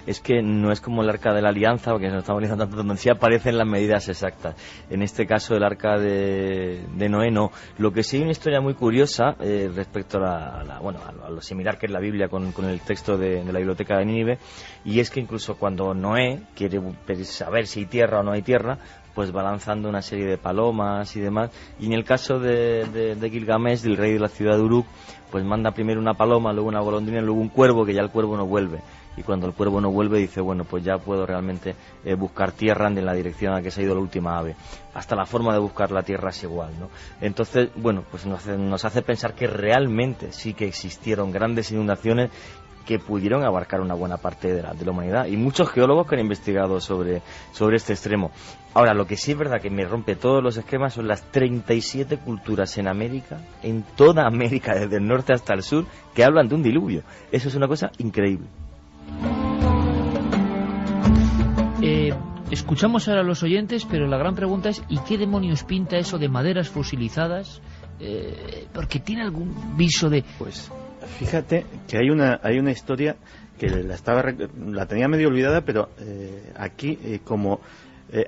Es que no es como el arca de la alianza, porque nos estamos analizando tanto, donde sí aparecen las medidas exactas. En este caso, el arca de Noé no. Lo que sí hay una historia muy curiosa respecto a lo similar que es la Biblia con el texto de la biblioteca de Nínive, y es que incluso cuando Noé quiere saber si hay tierra o no hay tierra, pues va lanzando una serie de palomas y demás, y en el caso de Gilgamesh, del rey de la ciudad de Uruk, pues manda primero una paloma, luego una golondrina, luego un cuervo, que ya el cuervo no vuelve. Y cuando el cuervo no vuelve, dice, bueno, pues ya puedo realmente buscar tierra en la dirección a la que se ha ido la última ave. Hasta la forma de buscar la tierra es igual, ¿no? Entonces, bueno, pues nos hace pensar que realmente sí que existieron grandes inundaciones que pudieron abarcar una buena parte de la humanidad, y muchos geólogos que han investigado sobre este extremo. Ahora, lo que sí es verdad que me rompe todos los esquemas son las 37 culturas en América, en toda América, desde el norte hasta el sur, que hablan de un diluvio. Eso es una cosa increíble. Escuchamos ahora a los oyentes, pero la gran pregunta es, ¿y qué demonios pinta eso de maderas fosilizadas? Porque tiene algún viso de... Pues fíjate que hay una historia que la tenía medio olvidada, pero aquí como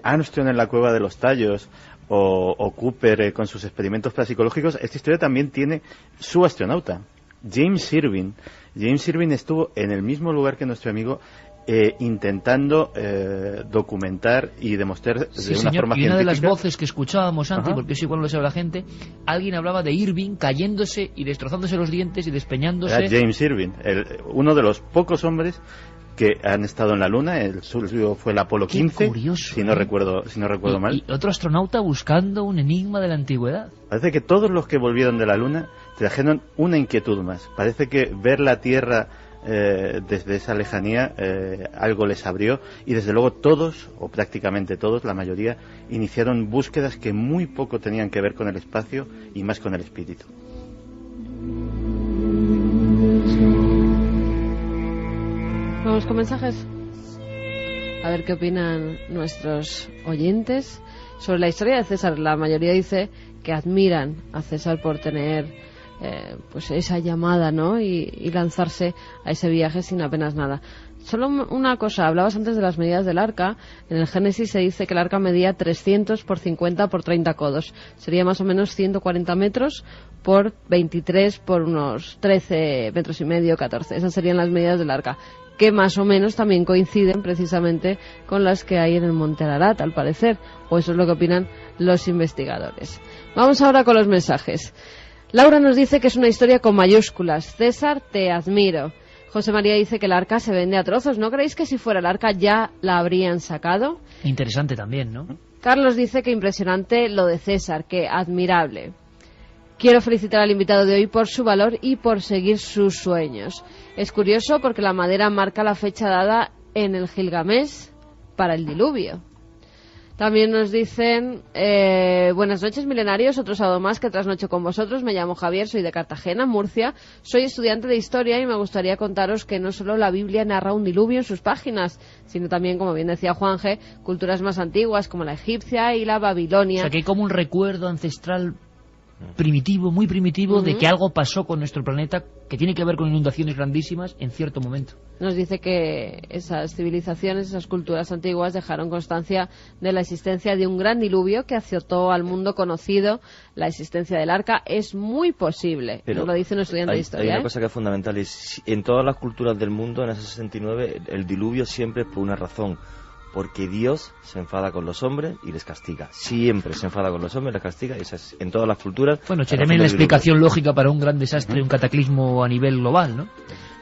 Armstrong en la cueva de los tallos o Cooper con sus experimentos parapsicológicos, esta historia también tiene su astronauta, James Irwin. James Irwin estuvo en el mismo lugar que nuestro amigo intentando documentar y demostrar de una forma científica. Y una de las voces que escuchábamos antes, porque eso igual lo sabe la gente, alguien hablaba de Irving cayéndose y destrozándose los dientes y despeñándose. Era James Irving, uno de los pocos hombres que han estado en la Luna. El suyo fue el Apolo 15, curioso, si no recuerdo mal. Y otro astronauta buscando un enigma de la antigüedad. Parece que todos los que volvieron de la Luna trajeron una inquietud más. Parece que ver la Tierra desde esa lejanía algo les abrió, y desde luego todos, o prácticamente todos, la mayoría, iniciaron búsquedas que muy poco tenían que ver con el espacio y más con el espíritu. Vamos con mensajes. A ver qué opinan nuestros oyentes sobre la historia de César. La mayoría dice que admiran a César por tener pues esa llamada, ¿no? Y lanzarse a ese viaje sin apenas nada. Solo una cosa, hablabas antes de las medidas del arca. En el Génesis se dice que el arca medía 300 por 50 por 30 codos. Sería más o menos 140 metros por 23 por unos 13 metros y medio, 14. Esas serían las medidas del arca, que más o menos también coinciden precisamente con las que hay en el Monte Ararat, al parecer. O eso es lo que opinan los investigadores. Vamos ahora con los mensajes. Laura nos dice que es una historia con mayúsculas. César, te admiro. José María dice que el arca se vende a trozos. ¿No creéis que si fuera el arca ya la habrían sacado? Interesante también, ¿no? Carlos dice que impresionante lo de César, que admirable. Quiero felicitar al invitado de hoy por su valor y por seguir sus sueños. Es curioso porque la madera marca la fecha dada en el Gilgamesh para el diluvio. También nos dicen, buenas noches milenarios, otro sábado más que trasnocho con vosotros. Me llamo Javier, soy de Cartagena, Murcia. Soy estudiante de historia y me gustaría contaros que no solo la Biblia narra un diluvio en sus páginas, sino también, como bien decía Juanje, culturas más antiguas como la egipcia y la babilonia. O sea que hay como un recuerdo ancestral primitivo, muy primitivo, de que algo pasó con nuestro planeta que tiene que ver con inundaciones grandísimas en cierto momento. Nos dice que esas civilizaciones, esas culturas antiguas dejaron constancia de la existencia de un gran diluvio que azotó al mundo conocido. La existencia del arca es muy posible. Pero nos lo dice un estudiante de historia. Hay una cosa que es fundamental, es en todas las culturas del mundo, en ese 69, el diluvio siempre es por una razón. Porque Dios se enfada con los hombres y les castiga. Siempre se enfada con los hombres y les castiga. Y eso es en todas las culturas. Bueno, también la explicación lógica para un gran desastre, un cataclismo a nivel global, ¿no?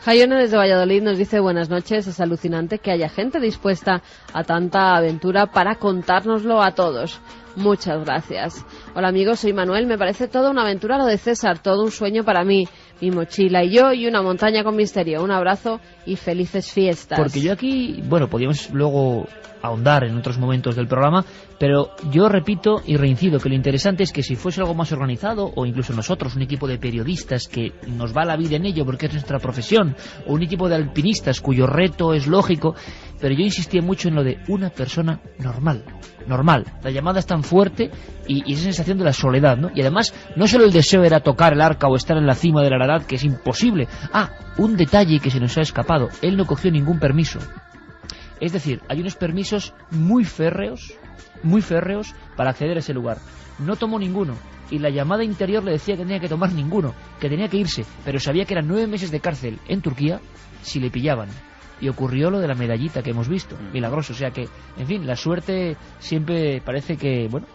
Jaione desde Valladolid nos dice buenas noches. Es alucinante que haya gente dispuesta a tanta aventura para contárnoslo a todos. Muchas gracias. Hola amigos, soy Manuel. Me parece toda una aventura lo de César, todo un sueño para mí. Mi mochila y yo, y una montaña con misterio. Un abrazo y felices fiestas. Porque yo aquí, bueno, podríamos luego ahondar en otros momentos del programa, pero yo repito y reincido que lo interesante es que si fuese algo más organizado, o incluso nosotros, un equipo de periodistas que nos va la vida en ello porque es nuestra profesión, o un equipo de alpinistas cuyo reto es lógico, pero yo insistía mucho en lo de una persona normal. La llamada es tan fuerte y esa sensación de la soledad, ¿no? Y además, no solo el deseo era tocar el arca o estar en la cima del Ararat, que es imposible. Un detalle que se nos ha escapado. Él no cogió ningún permiso. Es decir, hay unos permisos muy férreos para acceder a ese lugar. No tomó ninguno. Y la llamada interior le decía que tenía que tomar ninguno, que tenía que irse. Pero sabía que eran 9 meses de cárcel en Turquía si le pillaban. Y ocurrió lo de la medallita que hemos visto, milagroso. O sea que, en fin, la suerte siempre parece que, bueno,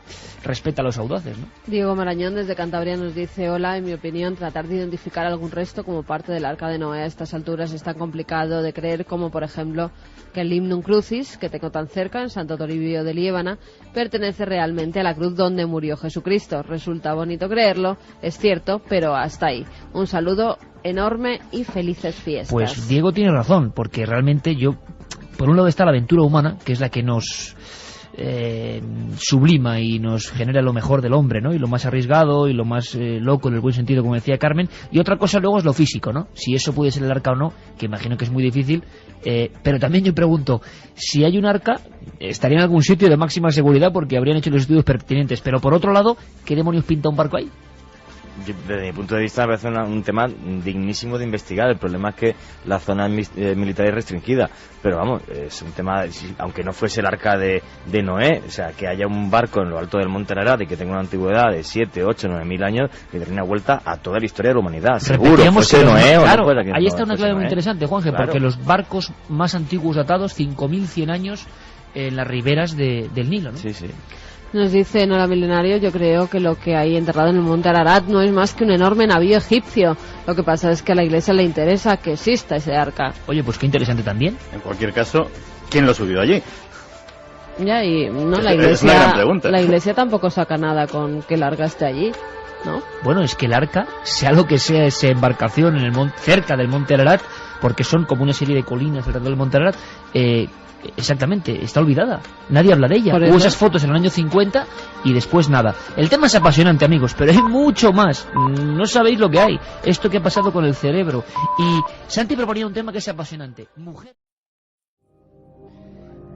respeta a los audaces, ¿no? Diego Marañón desde Cantabria nos dice, hola, en mi opinión, tratar de identificar algún resto como parte del Arca de Noé a estas alturas es tan complicado de creer como, por ejemplo, que el Limnum Crucis, que tengo tan cerca, en Santo Toribio de Liébana, pertenece realmente a la cruz donde murió Jesucristo. Resulta bonito creerlo, es cierto, pero hasta ahí. Un saludo enorme y felices fiestas. Pues Diego tiene razón, porque realmente por un lado está la aventura humana, que es la que nos sublima y nos genera lo mejor del hombre, ¿no? Y lo más arriesgado y lo más loco en el buen sentido, como decía Carmen. Y otra cosa luego es lo físico, ¿no? Si eso puede ser el arca o no, que imagino que es muy difícil. Pero también yo pregunto, si hay un arca, estaría en algún sitio de máxima seguridad porque habrían hecho los estudios pertinentes. Pero por otro lado, ¿qué demonios pinta un barco ahí? Desde mi punto de vista me parece un tema dignísimo de investigar. El problema es que la zona militar es restringida, pero vamos, es un tema, aunque no fuese el arca de Noé, o sea, que haya un barco en lo alto del Monte Ararat y que tenga una antigüedad de 7, 8, 9 mil años, que daría una vuelta a toda la historia de la humanidad. Seguro, fuese Noé o claro, no fuera, ahí está una clave muy Noé. interesante, Juanje, Claro. porque los barcos más antiguos datados, 5.100 años en las riberas del Nilo, ¿no? Sí, sí. Nos dice Nora Milenario, yo creo que lo que hay enterrado en el monte Ararat no es más que un enorme navío egipcio. Lo que pasa es que a la Iglesia le interesa que exista ese arca. Oye, pues qué interesante también. En cualquier caso, ¿quién lo subió allí? Ya, y no, la Es una gran pregunta. Iglesia, la Iglesia tampoco saca nada con que el arca esté allí, ¿no? Bueno, es que el arca, sea lo que sea esa embarcación en el cerca del monte Ararat, porque son como una serie de colinas alrededor del monte Ararat, exactamente, está olvidada. Nadie habla de ella. Por Hubo eso. esas fotos en el año 50 y después nada. El tema es apasionante, amigos, pero hay mucho más. No sabéis lo que hay. Esto que ha pasado con el cerebro. Y Santi proponía un tema que es apasionante. Mujer.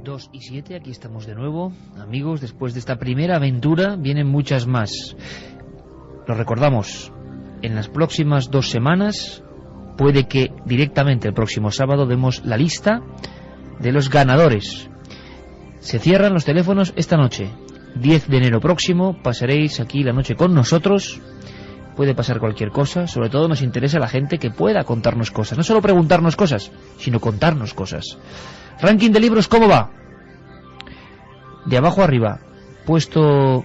2 y 7, aquí estamos de nuevo. Amigos, después de esta primera aventura vienen muchas más. Lo recordamos, en las próximas 2 semanas, puede que directamente el próximo sábado demos la lista de los ganadores. Se cierran los teléfonos esta noche. 10 de enero próximo pasaréis aquí la noche con nosotros. Puede pasar cualquier cosa. Sobre todo nos interesa la gente que pueda contarnos cosas. No solo preguntarnos cosas, sino contarnos cosas. Ranking de libros, ¿cómo va? De abajo arriba. Puesto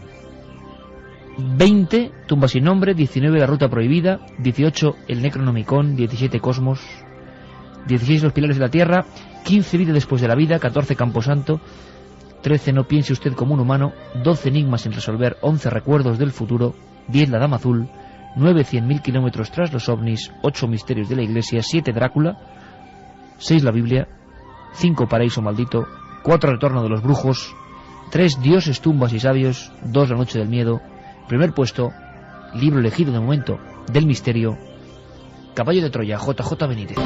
20, Tumba sin nombre. 19, La ruta prohibida. 18, El Necronomicon. 17, Cosmos. 16, Los pilares de la tierra. 15, Vida después de la vida. 14, Camposanto. 13, No piense usted como un humano. 12, Enigmas sin resolver. 11, Recuerdos del futuro. 10, La dama azul. 9, 100.000 kilómetros tras los ovnis. 8, Misterios de la iglesia. 7, Drácula. 6, la Biblia. 5, Paraíso maldito. 4, Retorno de los brujos. 3, Dioses, tumbas y sabios. 2, La noche del miedo. Primer puesto, libro elegido de momento del misterio, Caballo de Troya, JJ Benítez.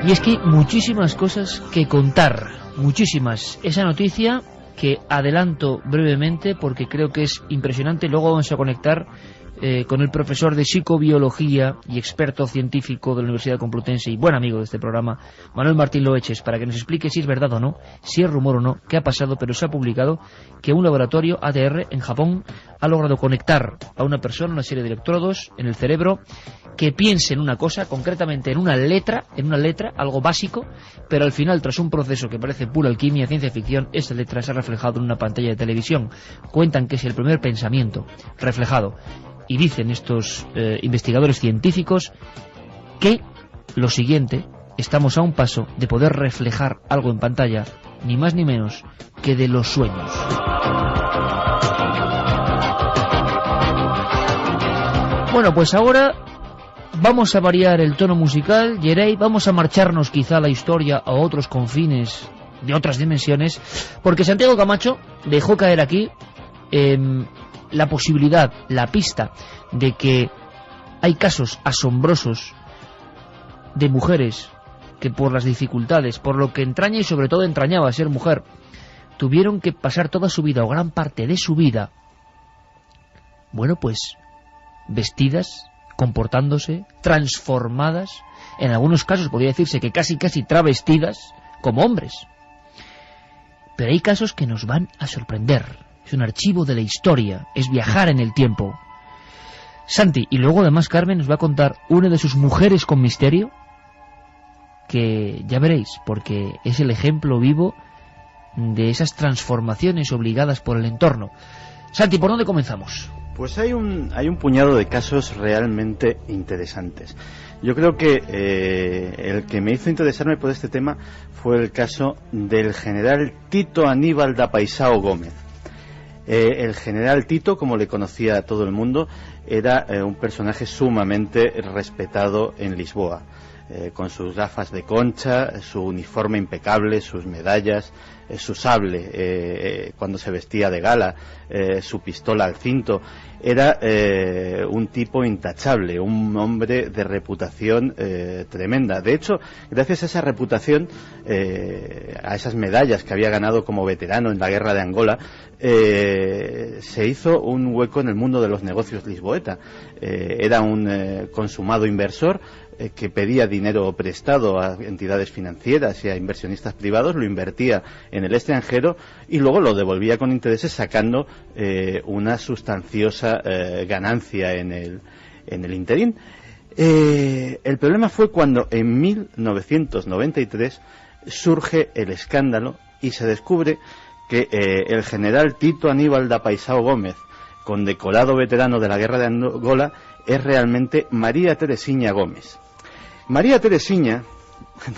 Y es que hay muchísimas cosas que contar, muchísimas. Esa noticia que adelanto brevemente porque creo que es impresionante. Luego vamos a conectar con el profesor de psicobiología y experto científico de la Universidad Complutense y buen amigo de este programa, Manuel Martín Loeches, para que nos explique si es verdad o no, si es rumor o no, qué ha pasado, pero se ha publicado que un laboratorio ADR en Japón ha logrado conectar a una persona una serie de electrodos en el cerebro que piense en una cosa, concretamente en una letra, algo básico, pero al final, tras un proceso que parece pura alquimia, ciencia ficción, esa letra se ha reflejado en una pantalla de televisión. Cuentan que es el primer pensamiento reflejado. Y dicen estos investigadores científicos que lo siguiente, estamos a un paso de poder reflejar algo en pantalla, ni más ni menos que de los sueños. Bueno, pues ahora vamos a variar el tono musical, Yerey, vamos a marcharnos quizá a la historia a otros confines de otras dimensiones, porque Santiago Camacho dejó caer aquí la posibilidad, la pista de que hay casos asombrosos de mujeres que por las dificultades, por lo que entraña y sobre todo entrañaba ser mujer, tuvieron que pasar toda su vida o gran parte de su vida, bueno, pues vestidas, comportándose, transformadas, en algunos casos podría decirse que casi travestidas como hombres. Pero hay casos que nos van a sorprender. Es un archivo de la historia, es viajar en el tiempo. Santi, y luego además Carmen nos va a contar una de sus mujeres con misterio, que ya veréis, porque es el ejemplo vivo de esas transformaciones obligadas por el entorno. Santi, ¿por dónde comenzamos? Pues hay un puñado de casos realmente interesantes. Yo creo que el que me hizo interesarme por este tema fue el caso del general Tito Aníbal da Paisao Gómez. El general Tito, como le conocía a todo el mundo, era un personaje sumamente respetado en Lisboa. con sus gafas de concha, su uniforme impecable, sus medallas, su sable cuando se vestía de gala, su pistola al cinto. Era un tipo intachable, un hombre de reputación tremenda. De hecho, gracias a esa reputación, a esas medallas que había ganado como veterano en la guerra de Angola, se hizo un hueco en el mundo de los negocios lisboeta. Era un consumado inversor que pedía dinero prestado a entidades financieras y a inversionistas privados, lo invertía en el extranjero y luego lo devolvía con intereses, sacando una sustanciosa ganancia en el interín. El problema fue cuando en 1993 surge el escándalo y se descubre que el general Tito Aníbal da Paisao Gómez, condecorado veterano de la guerra de Angola, es realmente María Teresiña Gómez. María Teresiña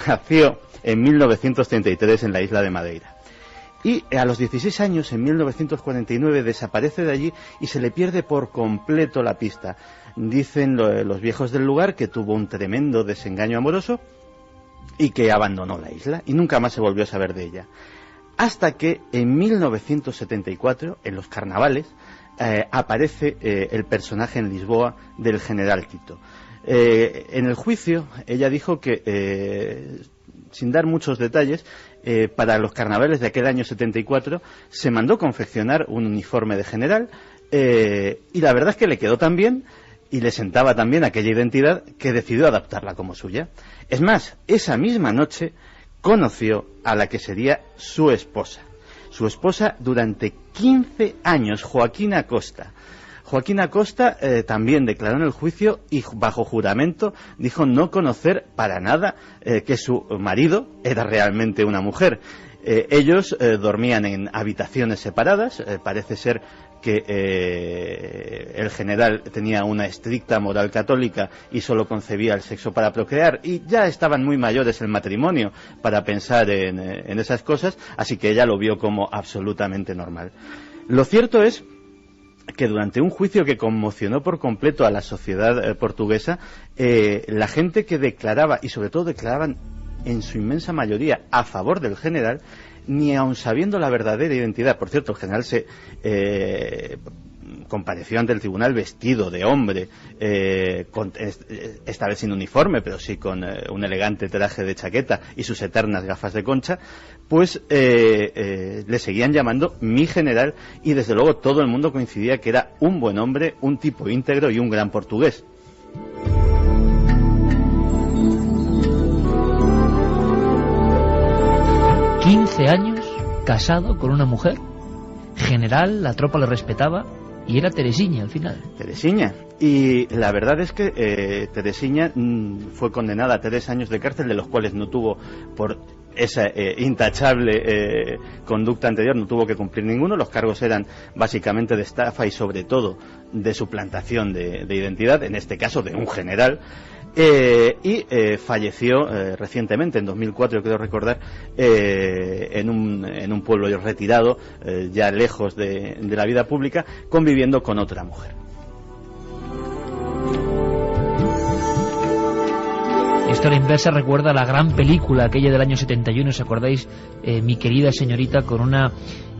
nació en 1933 en la isla de Madeira y a los 16 años, en 1949, desaparece de allí y se le pierde por completo la pista. Dicen los viejos del lugar que tuvo un tremendo desengaño amoroso y que abandonó la isla y nunca más se volvió a saber de ella. Hasta que en 1974, en los carnavales, aparece el personaje en Lisboa del general Tito. En el juicio ella dijo que, sin dar muchos detalles, para los carnavales de aquel año 74 se mandó confeccionar un uniforme de general y la verdad es que le quedó tan bien y le sentaba tan bien aquella identidad que decidió adaptarla como suya. Es más, esa misma noche conoció a la que sería su esposa durante 15 años, Joaquina Costa. Joaquina Costa también declaró en el juicio y bajo juramento dijo no conocer para nada que su marido era realmente una mujer. Ellos dormían en habitaciones separadas, parece ser que el general tenía una estricta moral católica y solo concebía el sexo para procrear y ya estaban muy mayores el matrimonio para pensar en esas cosas, así que ella lo vio como absolutamente normal. Lo cierto es que durante un juicio que conmocionó por completo a la sociedad portuguesa, la gente que declaraba, y sobre todo declaraban en su inmensa mayoría a favor del general, ni aun sabiendo la verdadera identidad. Por cierto, el general se compareció ante el tribunal vestido de hombre, esta vez sin uniforme, pero sí con un elegante traje de chaqueta y sus eternas gafas de concha, pues le seguían llamando mi general y desde luego todo el mundo coincidía que era un buen hombre, un tipo íntegro y un gran portugués. ...15 años casado con una mujer, general, la tropa le respetaba y era Teresiña al final. Teresiña. Y la verdad es que Teresiña fue condenada a 3 años de cárcel, de los cuales no tuvo, por esa intachable conducta anterior, no tuvo que cumplir ninguno. Los cargos eran básicamente de estafa y sobre todo de suplantación de identidad, en este caso de un general. Y falleció recientemente, en 2004 creo recordar, en un pueblo retirado, ya lejos de la vida pública, conviviendo con otra mujer. Historia inversa recuerda la gran película aquella del año 71, ¿os acordáis? Mi querida señorita, con una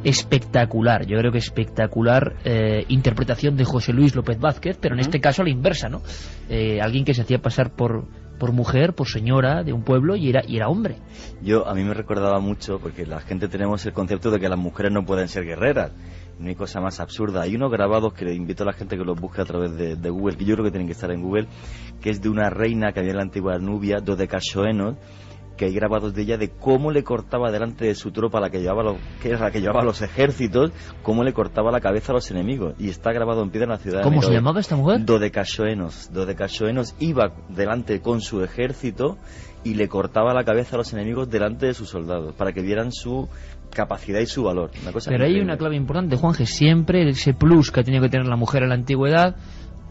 espectacular, yo creo que espectacular interpretación de José Luis López Vázquez, pero en este caso a la inversa, ¿no? Alguien que se hacía pasar por mujer, por señora de un pueblo y era hombre. A mí me recordaba mucho, porque la gente tenemos el concepto de que las mujeres no pueden ser guerreras. No hay cosa más absurda. Hay unos grabados que le invito a la gente que los busque a través de Google, que yo creo que tienen que estar en Google, que es de una reina que había en la antigua Nubia, Dodecachoenos, que hay grabados de ella de cómo le cortaba delante de su tropa, la que llevaba los ejércitos, cómo le cortaba la cabeza a los enemigos, y está grabado en piedra en la ciudad de ¿Cómo se llamaba esta mujer? Dodecachoenos iba delante con su ejército y le cortaba la cabeza a los enemigos delante de sus soldados, para que vieran su capacidad y su valor. Pero hay una clave importante, Juanje, siempre ese plus que ha tenido que tener la mujer en la antigüedad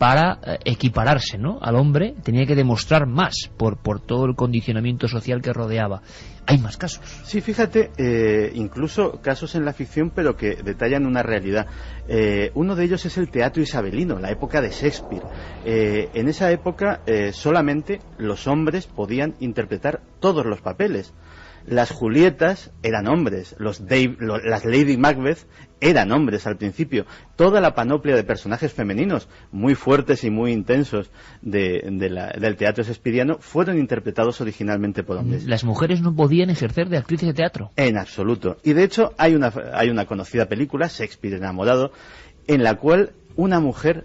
para equipararse, ¿no?, al hombre, tenía que demostrar más por todo el condicionamiento social que rodeaba. Hay más casos. Sí, fíjate, incluso casos en la ficción, pero que detallan una realidad. Uno de ellos es el teatro isabelino, la época de Shakespeare. En esa época solamente los hombres podían interpretar todos los papeles. Las Julietas eran hombres, las Lady Macbeth eran hombres al principio. Toda la panoplia de personajes femeninos muy fuertes y muy intensos del teatro shakespeariano fueron interpretados originalmente por hombres. Las mujeres no podían ejercer de actrices de teatro. En absoluto. Y de hecho hay una conocida película, Shakespeare enamorado, en la cual una mujer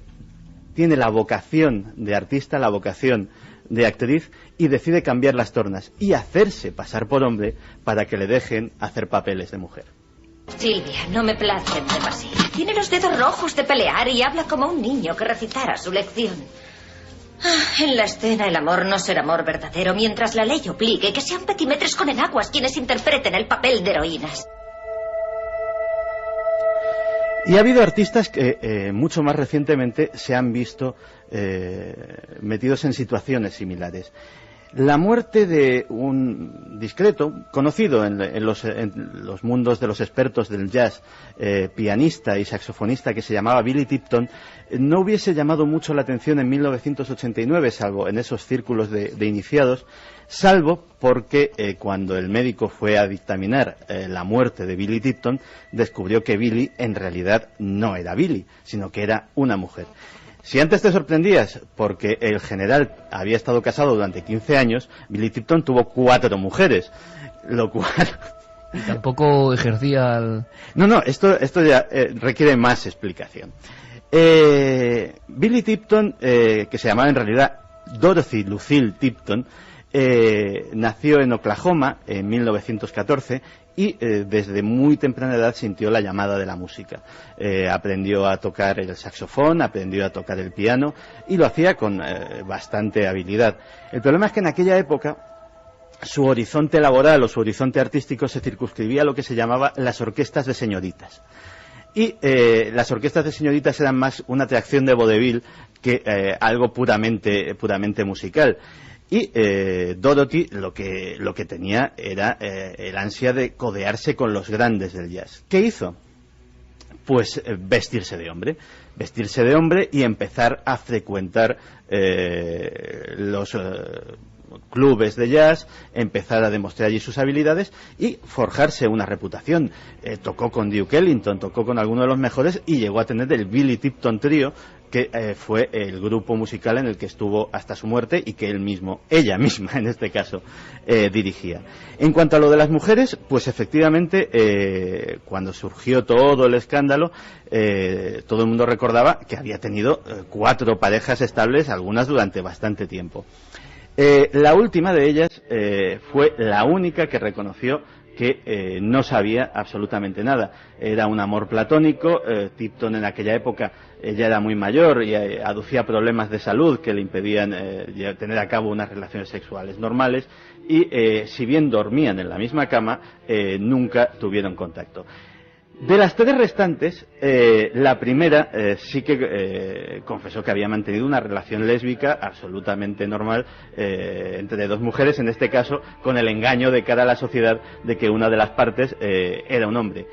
tiene la vocación de artista, la vocación de actriz, y decide cambiar las tornas y hacerse pasar por hombre para que le dejen hacer papeles de mujer. Silvia, no me place demasiado. Tiene los dedos rojos de pelear y habla como un niño que recitara su lección. En la escena el amor no será amor verdadero mientras la ley obligue que sean petimetres con enaguas quienes interpreten el papel de heroínas. Y ha habido artistas que mucho más recientemente se han visto metidos en situaciones similares. La muerte de un discreto, conocido en los mundos de los expertos del jazz, pianista y saxofonista que se llamaba Billy Tipton, no hubiese llamado mucho la atención en 1989, salvo en esos círculos de iniciados, salvo porque cuando el médico fue a dictaminar la muerte de Billy Tipton, descubrió que Billy en realidad no era Billy, sino que era una mujer. Si antes te sorprendías porque el general había estado casado durante 15 años, Billy Tipton tuvo 4 mujeres, lo cual... Y tampoco ejercía el... No, esto ya requiere más explicación. Billy Tipton, que se llamaba en realidad Dorothy Lucille Tipton, nació en Oklahoma en 1914 y desde muy temprana edad sintió la llamada de la música. Aprendió a tocar el saxofón, aprendió a tocar el piano y lo hacía con bastante habilidad. El problema es que en aquella época su horizonte laboral o su horizonte artístico se circunscribía a lo que se llamaba las orquestas de señoritas. Y las orquestas de señoritas eran más una atracción de vodevil que algo puramente musical. Y Dorothy lo que tenía era el ansia de codearse con los grandes del jazz. ¿Qué hizo? Pues vestirse de hombre y empezar a frecuentar los clubes de jazz, empezar a demostrar allí sus habilidades y forjarse una reputación. Tocó con Duke Ellington, tocó con algunos de los mejores y llegó a tener el Billy Tipton Trio, que fue el grupo musical en el que estuvo hasta su muerte y que ella misma en este caso, dirigía. En cuanto a lo de las mujeres, pues efectivamente cuando surgió todo el escándalo, todo el mundo recordaba que había tenido 4 parejas estables, algunas durante bastante tiempo. La última de ellas fue la única que reconoció que no sabía absolutamente nada. Era un amor platónico. Tipton en aquella época ya era muy mayor y aducía problemas de salud que le impedían tener a cabo unas relaciones sexuales normales y si bien dormían en la misma cama, nunca tuvieron contacto. De las 3 restantes, la primera sí que confesó que había mantenido una relación lésbica absolutamente normal entre 2 mujeres, en este caso con el engaño de cara a la sociedad de que una de las partes era un hombre.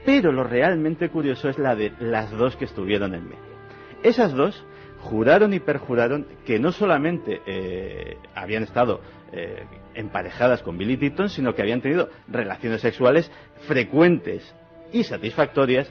Pero lo realmente curioso es la de las 2 que estuvieron en medio. Esas 2 juraron y perjuraron que no solamente habían estado emparejadas con Billy Tipton, sino que habían tenido relaciones sexuales frecuentes y satisfactorias,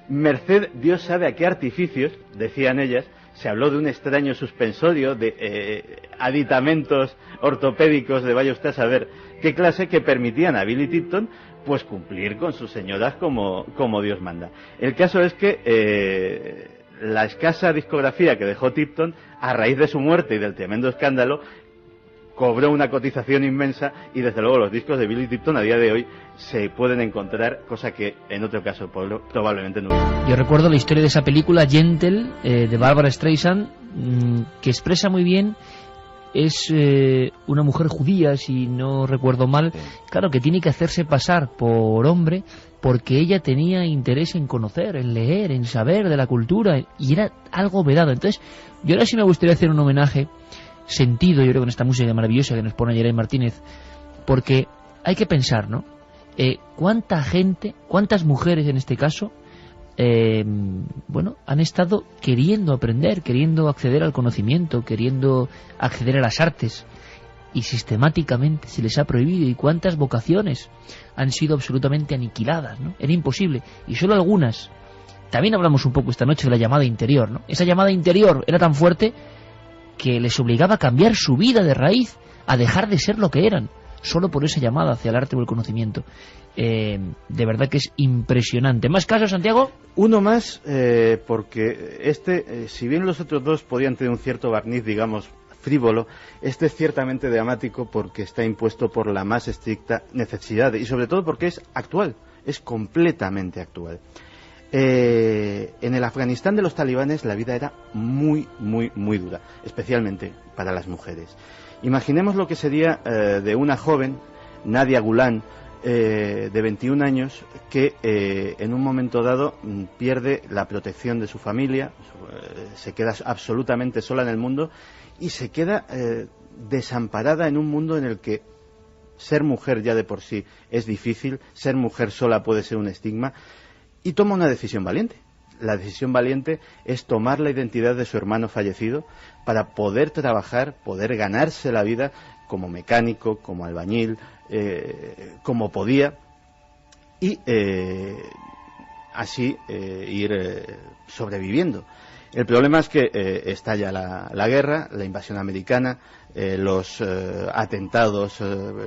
merced Dios sabe a qué artificios, decían ellas. Se habló de un extraño suspensorio, de aditamentos ortopédicos de vaya usted a saber qué clase, que permitían a Billy Tipton pues cumplir con sus señoras como Dios manda. El caso es que la escasa discografía que dejó Tipton, a raíz de su muerte y del tremendo escándalo, cobró una cotización inmensa y desde luego los discos de Billy Tipton a día de hoy se pueden encontrar, cosa que en otro caso probablemente no. Yo recuerdo la historia de esa película Gentle de Barbara Streisand, que expresa muy bien es una mujer judía, si no recuerdo mal, claro, que tiene que hacerse pasar por hombre porque ella tenía interés en conocer, en leer, en saber de la cultura, y era algo vedado. Entonces, yo ahora sí me gustaría hacer un homenaje sentido, yo creo, con esta música maravillosa que nos pone Yeray Martínez, porque hay que pensar, ¿no? ¿Cuánta gente, cuántas mujeres en este caso, han estado queriendo aprender, queriendo acceder al conocimiento, queriendo acceder a las artes, y sistemáticamente se les ha prohibido? ¿Y cuántas vocaciones han sido absolutamente aniquiladas, ¿no? Era imposible, y solo algunas. También hablamos un poco esta noche de la llamada interior, ¿no? Esa llamada interior era tan fuerte que les obligaba a cambiar su vida de raíz, a dejar de ser lo que eran, solo por esa llamada hacia el arte o el conocimiento. De verdad que es impresionante. ¿Más casos, Santiago? Uno más, porque si bien los otros dos podían tener un cierto barniz, digamos, frívolo, este es ciertamente dramático porque está impuesto por la más estricta necesidad y sobre todo porque es actual, es completamente actual. En el Afganistán de los talibanes la vida era muy, muy, muy dura, especialmente para las mujeres. Imaginemos lo que sería de una joven, Nadia Gulan, de 21 años, que en un momento dado pierde la protección de su familia, se queda absolutamente sola en el mundo y se queda desamparada en un mundo en el que ser mujer ya de por sí es difícil, ser mujer sola puede ser un estigma, y toma una decisión valiente. La decisión valiente es tomar la identidad de su hermano fallecido para poder trabajar, poder ganarse la vida como mecánico, como albañil, como podía, y así ir sobreviviendo. El problema es que estalla la guerra, la invasión americana, los atentados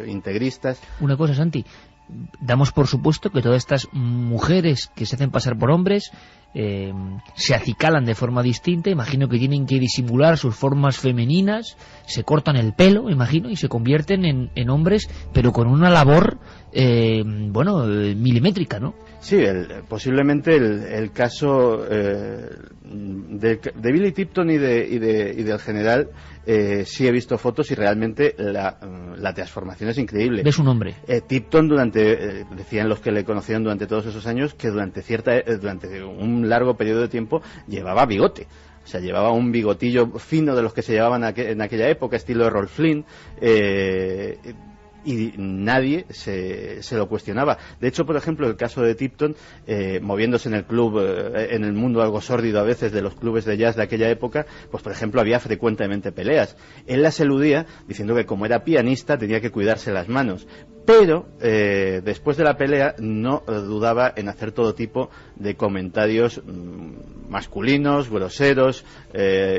integristas. Una cosa, Santi, damos por supuesto que todas estas mujeres que se hacen pasar por hombres se acicalan de forma distinta. Imagino que tienen que disimular sus formas femeninas, se cortan el pelo, imagino, y se convierten en hombres, pero con una labor milimétrica, ¿no? Sí, posiblemente el caso de Billy Tipton y del general, sí he visto fotos y realmente la transformación es increíble. ¿Ves un hombre? Tipton, decían los que le conocieron durante todos esos años, que durante un largo periodo de tiempo llevaba bigote. O sea, llevaba un bigotillo fino de los que se llevaban en aquella época, estilo de Rolf Flynn, y nadie se lo cuestionaba. De hecho, por ejemplo, el caso de Tipton, moviéndose en el club, en el mundo algo sórdido a veces de los clubes de jazz de aquella época, pues por ejemplo había frecuentemente peleas. Él las eludía diciendo que como era pianista tenía que cuidarse las manos. Pero después de la pelea no dudaba en hacer todo tipo de comentarios masculinos, groseros,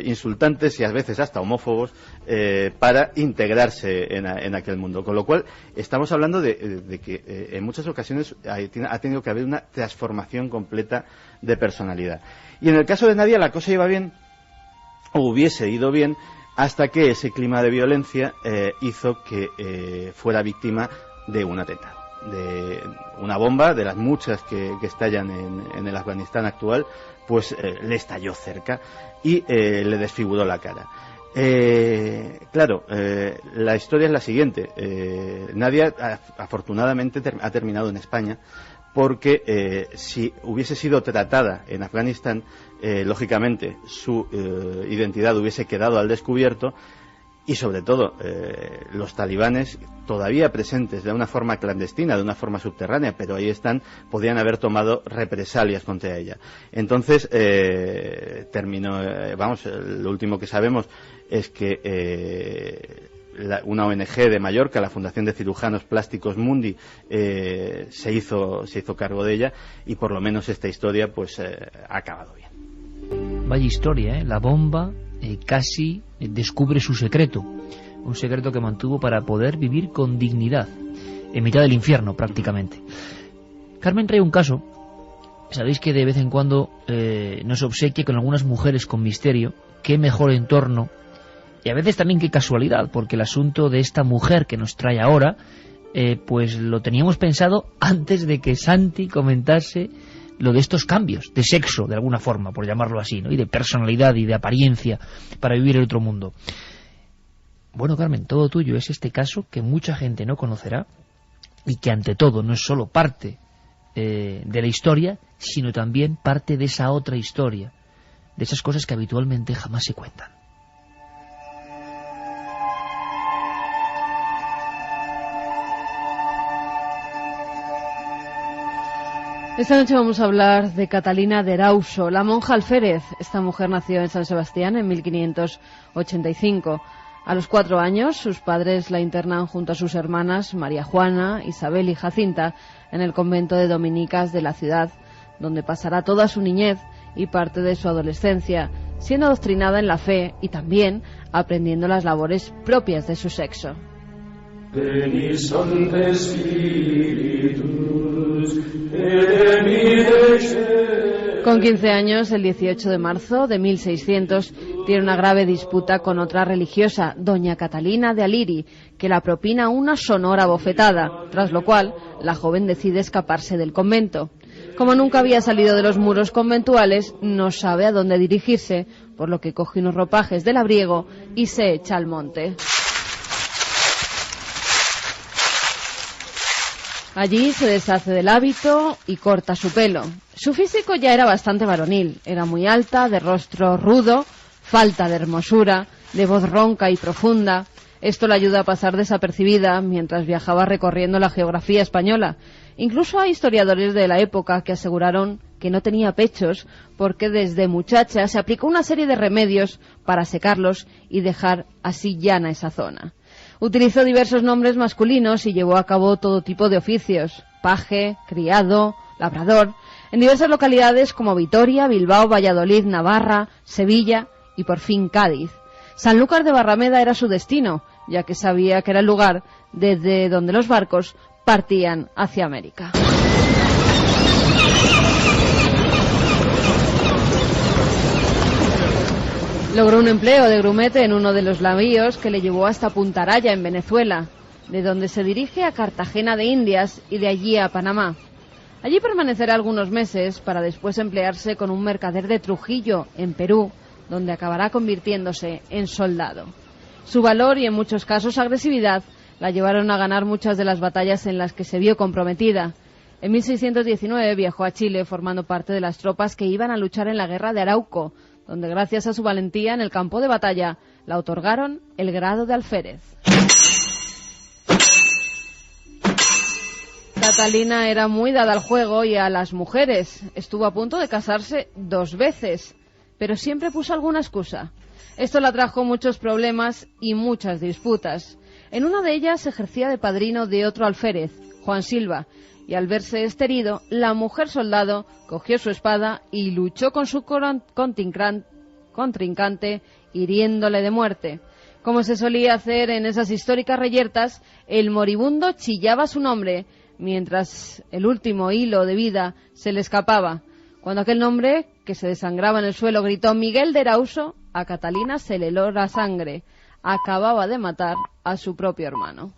insultantes y a veces hasta homófobos para integrarse en aquel mundo. Con lo cual estamos hablando de que en muchas ocasiones ha tenido que haber una transformación completa de personalidad. Y en el caso de Nadia la cosa iba bien, o hubiese ido bien, hasta que ese clima de violencia hizo que fuera víctima de un atentado, de una bomba, de las muchas que estallan en el Afganistán actual, pues le estalló cerca y le desfiguró la cara. La historia es la siguiente. Nadia afortunadamente ha terminado en España, porque si hubiese sido tratada en Afganistán, lógicamente su identidad hubiese quedado al descubierto. Y sobre todo, los talibanes, todavía presentes de una forma clandestina, de una forma subterránea, pero ahí están, podían haber tomado represalias contra ella. Entonces, terminó, lo último que sabemos es que una ONG de Mallorca, la Fundación de Cirujanos Plásticos Mundi, se hizo cargo de ella, y por lo menos esta historia pues ha acabado bien. Vaya historia, la bomba casi descubre su secreto, un secreto que mantuvo para poder vivir con dignidad en mitad del infierno prácticamente. Carmen trae un caso, sabéis que de vez en cuando nos obsequia con algunas mujeres con misterio. Qué mejor entorno, y a veces también qué casualidad, porque el asunto de esta mujer que nos trae ahora pues lo teníamos pensado antes de que Santi comentase lo de estos cambios de sexo, de alguna forma, por llamarlo así, ¿no? Y de personalidad y de apariencia para vivir en otro mundo. Bueno, Carmen, todo tuyo es este caso que mucha gente no conocerá y que ante todo no es solo parte de la historia, sino también parte de esa otra historia, de esas cosas que habitualmente jamás se cuentan. Esta noche vamos a hablar de Catalina de Erauso, la monja alférez. Esta mujer nació en San Sebastián en 1585. A los 4 años, sus padres la internan junto a sus hermanas María Juana, Isabel y Jacinta en el convento de dominicas de la ciudad, donde pasará toda su niñez y parte de su adolescencia, siendo adoctrinada en la fe y también aprendiendo las labores propias de su sexo. Con 15 años, el 18 de marzo de 1600, tiene una grave disputa con otra religiosa, doña Catalina de Aliri, que la propina una sonora bofetada, tras lo cual la joven decide escaparse del convento. Como nunca había salido de los muros conventuales, no sabe a dónde dirigirse, por lo que coge unos ropajes de labriego y se echa al monte. Allí se deshace del hábito y corta su pelo. Su físico ya era bastante varonil. Era muy alta, de rostro rudo, falta de hermosura, de voz ronca y profunda. Esto le ayuda a pasar desapercibida mientras viajaba recorriendo la geografía española. Incluso hay historiadores de la época que aseguraron que no tenía pechos porque desde muchacha se aplicó una serie de remedios para secarlos y dejar así llana esa zona. Utilizó diversos nombres masculinos y llevó a cabo todo tipo de oficios: paje, criado, labrador, en diversas localidades como Vitoria, Bilbao, Valladolid, Navarra, Sevilla y por fin Cádiz. Sanlúcar de Barrameda era su destino, ya que sabía que era el lugar desde donde los barcos partían hacia América. Logró un empleo de grumete en uno de los navíos que le llevó hasta Punta Araya, en Venezuela, de donde se dirige a Cartagena de Indias y de allí a Panamá. Allí permanecerá algunos meses para después emplearse con un mercader de Trujillo, en Perú, donde acabará convirtiéndose en soldado. Su valor y en muchos casos agresividad la llevaron a ganar muchas de las batallas en las que se vio comprometida. En 1619 viajó a Chile formando parte de las tropas que iban a luchar en la guerra de Arauco, donde gracias a su valentía en el campo de batalla la otorgaron el grado de alférez. Catalina era muy dada al juego y a las mujeres. Estuvo a punto de casarse 2 veces, pero siempre puso alguna excusa. Esto le trajo muchos problemas y muchas disputas. En una de ellas ejercía de padrino de otro alférez, Juan Silva, y al verse este herido, la mujer soldado cogió su espada y luchó con su contrincante, hiriéndole de muerte. Como se solía hacer en esas históricas reyertas, el moribundo chillaba su nombre, mientras el último hilo de vida se le escapaba. Cuando aquel nombre, que se desangraba en el suelo, gritó Miguel de Erauso, a Catalina se le heló la sangre. Acababa de matar a su propio hermano.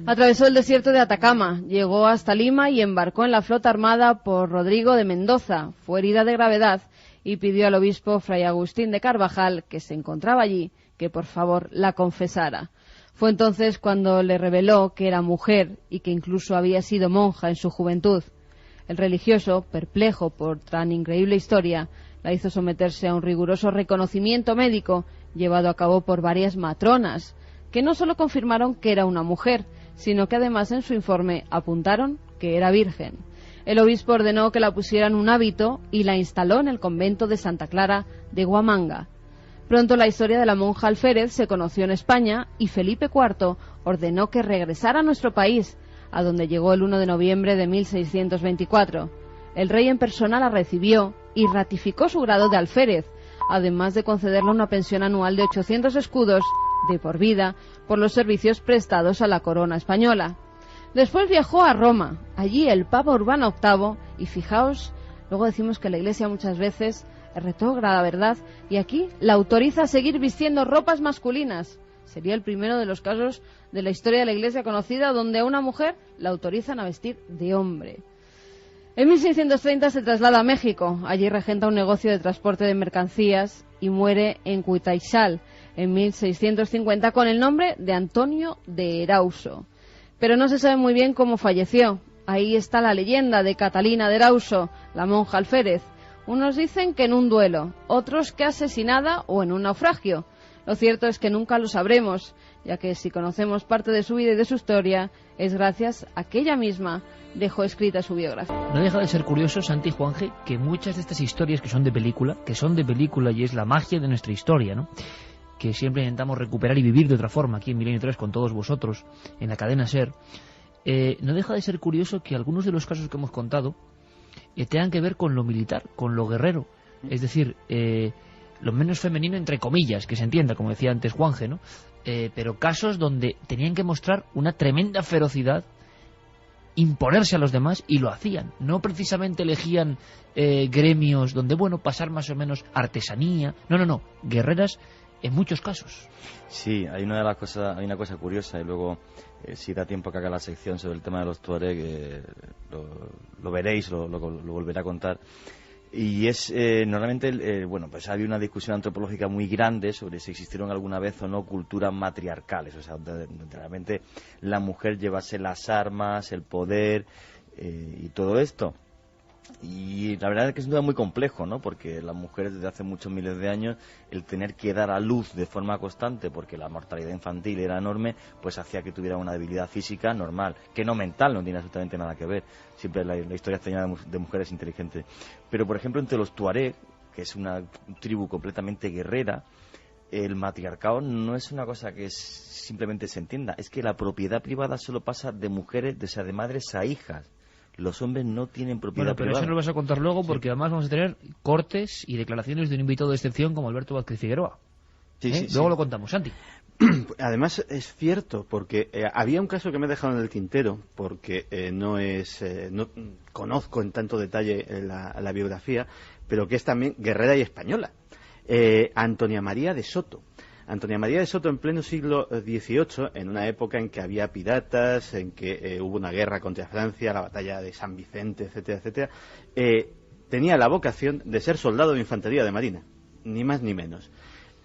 Atravesó el desierto de Atacama, llegó hasta Lima y embarcó en la flota armada por Rodrigo de Mendoza. Fue herida de gravedad y pidió al obispo Fray Agustín de Carvajal, que se encontraba allí, que por favor la confesara. Fue entonces cuando le reveló que era mujer y que incluso había sido monja en su juventud. El religioso, perplejo por tan increíble historia, la hizo someterse a un riguroso reconocimiento médico llevado a cabo por varias matronas, que no solo confirmaron que era una mujer, sino que además en su informe apuntaron que era virgen. El obispo ordenó que la pusieran un hábito y la instaló en el convento de Santa Clara de Huamanga. Pronto la historia de la monja alférez se conoció en España y Felipe IV ordenó que regresara a nuestro país, a donde llegó el 1 de noviembre de 1624. El rey en persona la recibió y ratificó su grado de alférez, además de concederle una pensión anual de 800 escudos de por vida por los servicios prestados a la corona española. Después viajó a Roma. Allí el Papa Urbano VIII, y fijaos, luego decimos que la Iglesia muchas veces es retrógrada, ¿verdad? Y aquí la autoriza a seguir vistiendo ropas masculinas. Sería el primero de los casos de la historia de la Iglesia conocida donde a una mujer la autorizan a vestir de hombre. En 1630 se traslada a México. Allí regenta un negocio de transporte de mercancías y muere en Cuitaixal, en 1650 con el nombre de Antonio de Erauso. Pero no se sabe muy bien cómo falleció. Ahí está la leyenda de Catalina de Erauso, la monja alférez. Unos dicen que en un duelo, otros que asesinada o en un naufragio. Lo cierto es que nunca lo sabremos, ya que si conocemos parte de su vida y de su historia, es gracias a que ella misma dejó escrita su biografía. No deja de ser curioso, Santi y Juanje, que muchas de estas historias que son de película y es la magia de nuestra historia, ¿no?, que siempre intentamos recuperar y vivir de otra forma aquí en Milenio 3 con todos vosotros, en la cadena SER, no deja de ser curioso que algunos de los casos que hemos contado tengan que ver con lo militar, con lo guerrero, es decir, lo menos femenino entre comillas, que se entienda, como decía antes Juanje, ¿no?, pero casos donde tenían que mostrar una tremenda ferocidad, imponerse a los demás, y lo hacían. No precisamente elegían gremios donde, bueno, pasar más o menos artesanía. No, guerreras en muchos casos. Sí, hay una cosa curiosa, y luego si da tiempo que haga la sección sobre el tema de los tuareg, lo veréis, lo volveré a contar. Y es, normalmente, pues ha habido una discusión antropológica muy grande sobre si existieron alguna vez o no culturas matriarcales, o sea, donde realmente la mujer llevase las armas, el poder y todo esto. Y la verdad es que es un tema muy complejo, ¿no? Porque las mujeres desde hace muchos miles de años, el tener que dar a luz de forma constante, porque la mortalidad infantil era enorme, pues hacía que tuvieran una debilidad física normal, que no mental, no tiene absolutamente nada que ver. Siempre la historia está llena de mujeres inteligentes. Pero, por ejemplo, entre los tuareg, que es una tribu completamente guerrera, el matriarcado no es una cosa que simplemente se entienda, es que la propiedad privada solo pasa de mujeres, de madres a hijas. Los hombres no tienen propiedad privada. Pero eso lo vas a contar luego, porque además vamos a tener cortes y declaraciones de un invitado de excepción como Alberto Vázquez Figueroa. Luego lo contamos, Santi. Además es cierto, porque había un caso que me he dejado en el tintero, porque no conozco en tanto detalle la biografía, pero que es también guerrera y española. Antonia María de Soto. Antonia María de Soto, en pleno siglo XVIII, en una época en que había piratas, en que hubo una guerra contra Francia, la batalla de San Vicente, etcétera, etcétera, tenía la vocación de ser soldado de infantería de marina, ni más ni menos.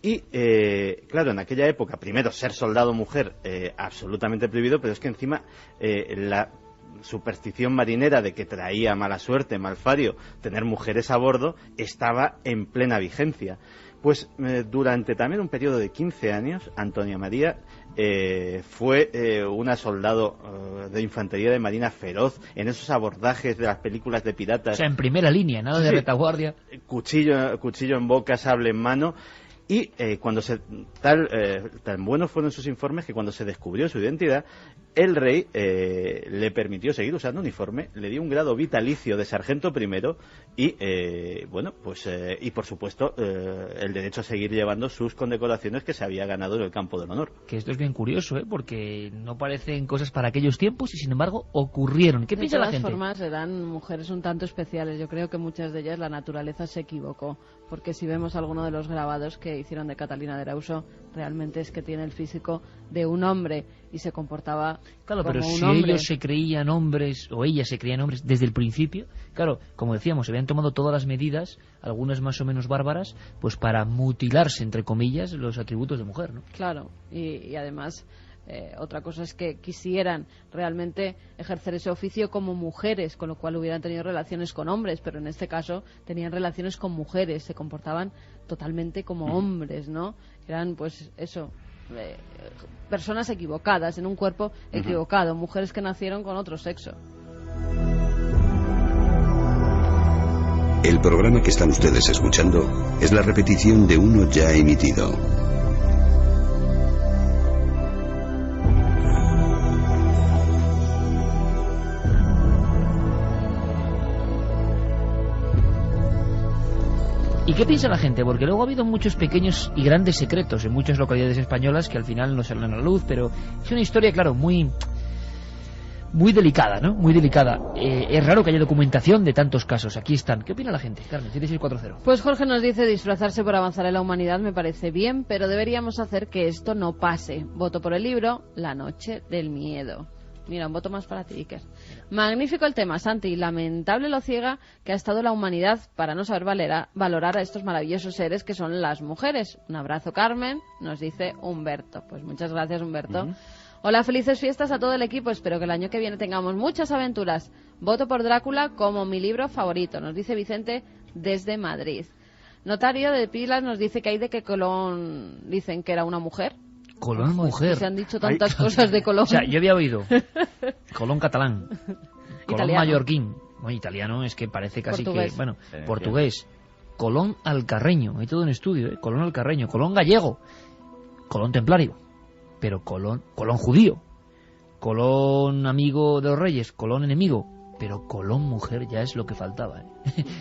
Y, claro, en aquella época, primero, ser soldado mujer, absolutamente prohibido, pero es que encima la superstición marinera de que traía mala suerte, malfario, tener mujeres a bordo, estaba en plena vigencia. Pues durante también un periodo de 15 años, Antonia María fue una soldado de infantería de marina feroz en esos abordajes de las películas de piratas. O sea, en primera línea, nada de retaguardia. Cuchillo en boca, sable en mano. Y cuando tan buenos fueron sus informes que cuando se descubrió su identidad, el rey le permitió seguir usando uniforme, le dio un grado vitalicio de sargento primero y, y por supuesto el derecho a seguir llevando sus condecoraciones que se había ganado en el campo del honor. Que esto es bien curioso, porque no parecen cosas para aquellos tiempos y sin embargo ocurrieron. ¿Qué piensa la gente? De todas formas eran mujeres un tanto especiales. Yo creo que muchas de ellas la naturaleza se equivocó, porque si vemos alguno de los grabados que hicieron de Catalina de Erauso, realmente es que tiene el físico de un hombre y se comportaba como un hombre. Claro, pero si ellos se creían hombres, o ellas se creían hombres desde el principio, claro, como decíamos, se habían tomado todas las medidas, algunas más o menos bárbaras, pues para mutilarse, entre comillas, los atributos de mujer, ¿no? Claro, y además otra cosa es que quisieran realmente ejercer ese oficio como mujeres, con lo cual hubieran tenido relaciones con hombres, pero en este caso tenían relaciones con mujeres, se comportaban totalmente como hombres, ¿no? Eran, pues, eso, personas equivocadas, en un cuerpo equivocado, mujeres que nacieron con otro sexo. El programa que están ustedes escuchando es la repetición de uno ya emitido. ¿Y qué piensa la gente? Porque luego ha habido muchos pequeños y grandes secretos en muchas localidades españolas que al final no salen a la luz, pero es una historia, claro, muy delicada, ¿no? Muy delicada. Es raro que haya documentación de tantos casos. Aquí están. ¿Qué opina la gente? Carmen, 7640. Pues Jorge nos dice: disfrazarse por avanzar en la humanidad me parece bien, pero deberíamos hacer que esto no pase. Voto por el libro La noche del miedo. Mira, un voto más para ti, Iker. Magnífico el tema, Santi. Lamentable lo ciega que ha estado la humanidad para no saber valorar a estos maravillosos seres que son las mujeres. Un abrazo, Carmen, nos dice Humberto. Pues muchas gracias, Humberto. Hola, felices fiestas a todo el equipo. Espero que el año que viene tengamos muchas aventuras. Voto por Drácula como mi libro favorito, nos dice Vicente desde Madrid. Notario de Pilas nos dice que hay de que Colón dicen que era una mujer. Colón mujer. Se han dicho tantas cosas de Colón. O sea, yo había oído Colón catalán, Colón Italiano. mallorquín, bueno, italiano es que parece casi Portugués. que, bueno, portugués, Colón alcarreño, hay todo un estudio, Colón alcarreño, Colón gallego, Colón templario, pero Colón judío, Colón amigo de los reyes, Colón enemigo. Pero Colón mujer ya es lo que faltaba.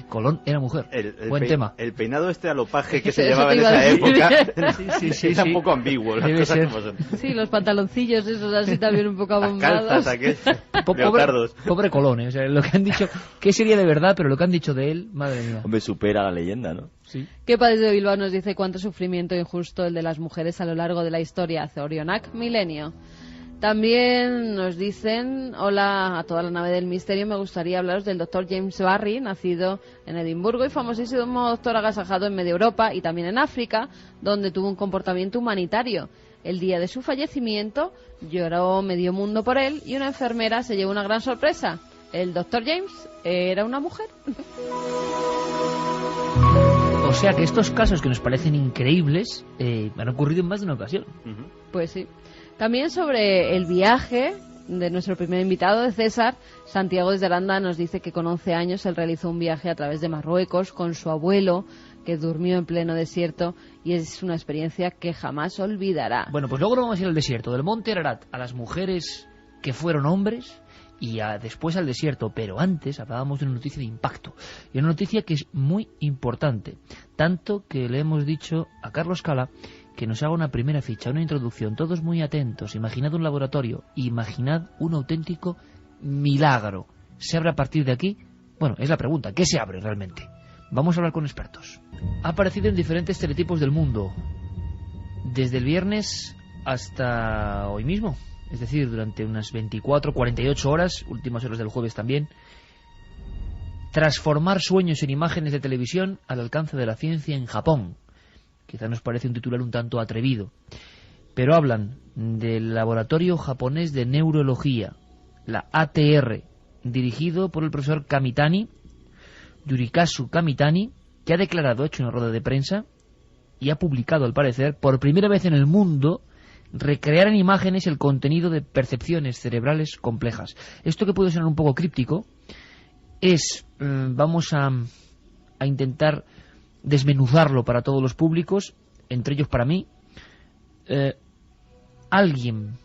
Colón era mujer. Buen tema. El peinado a lo paje que se Eso llevaba te en iba a esa decir. época Sí, era un poco ambiguo. Las Debe cosas ser. como son. Sí, los pantaloncillos esos así también un poco Las abombados. calzas, aquellos leotardos. Pobre Colón, o sea, lo que han dicho, ¿qué sería de verdad? Pero lo que han dicho de él, madre mía. Hombre, supera la leyenda, ¿no? Sí. ¿Qué padre de Bilbao nos dice cuánto sufrimiento injusto el de las mujeres a lo largo de la historia? Hace Orionac Milenio. También nos dicen, hola a toda la nave del misterio, me gustaría hablaros del doctor James Barry, nacido en Edimburgo y famosísimo doctor agasajado en media Europa y también en África, donde tuvo un comportamiento humanitario. El día de su fallecimiento lloró medio mundo por él y una enfermera se llevó una gran sorpresa. El doctor James era una mujer. O sea que estos casos que nos parecen increíbles han ocurrido en más de una ocasión. Pues sí. También sobre el viaje de nuestro primer invitado, de César, Santiago desde Aranda nos dice que con 11 años él realizó un viaje a través de Marruecos con su abuelo, que durmió en pleno desierto, y es una experiencia que jamás olvidará. Bueno, pues luego nos vamos a ir al desierto, del monte Ararat a las mujeres que fueron hombres y después al desierto, pero antes hablábamos de una noticia de impacto, y una noticia que es muy importante, tanto que le hemos dicho a Carlos Cala que nos haga una primera ficha, una introducción, todos muy atentos. Imaginad un laboratorio, imaginad un auténtico milagro. ¿Se abre a partir de aquí? Bueno, es la pregunta, ¿qué se abre realmente? Vamos a hablar con expertos. Ha aparecido en diferentes teletipos del mundo, desde el viernes hasta hoy mismo, es decir, durante unas 24, 48 horas, últimas horas del jueves también. Transformar sueños en imágenes de televisión al alcance de la ciencia en Japón. Quizá nos parece un titular un tanto atrevido, pero hablan del laboratorio japonés de neurología, la ATR, dirigido por el profesor Kamitani, Yurikazu Kamitani, que ha declarado, ha hecho una rueda de prensa y ha publicado, al parecer, por primera vez en el mundo, recrear en imágenes el contenido de percepciones cerebrales complejas. Esto que puede sonar un poco críptico es, vamos a intentar desmenuzarlo para todos los públicos, entre ellos para mí. Alguien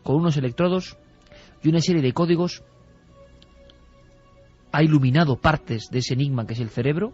con unos electrodos y una serie de códigos ha iluminado partes de ese enigma que es el cerebro.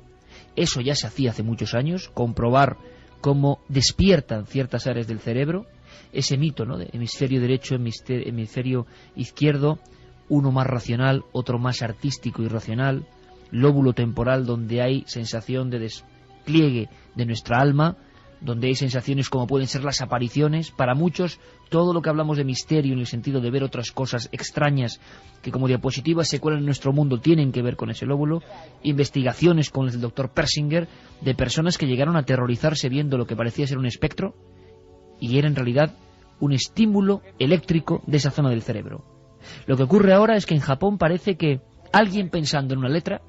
Eso ya se hacía hace muchos años, comprobar cómo despiertan ciertas áreas del cerebro, ese mito, ¿no?, de hemisferio derecho, hemisferio izquierdo, uno más racional, otro más artístico y racional, lóbulo temporal donde hay sensación de despliegue de nuestra alma, donde hay sensaciones como pueden ser las apariciones. Para muchos, todo lo que hablamos de misterio en el sentido de ver otras cosas extrañas que como diapositivas se cuelan en nuestro mundo tienen que ver con ese lóbulo. Investigaciones con el doctor Persinger de personas que llegaron a aterrorizarse viendo lo que parecía ser un espectro y era en realidad un estímulo eléctrico de esa zona del cerebro. Lo que ocurre ahora es que en Japón parece que alguien pensando en una letra,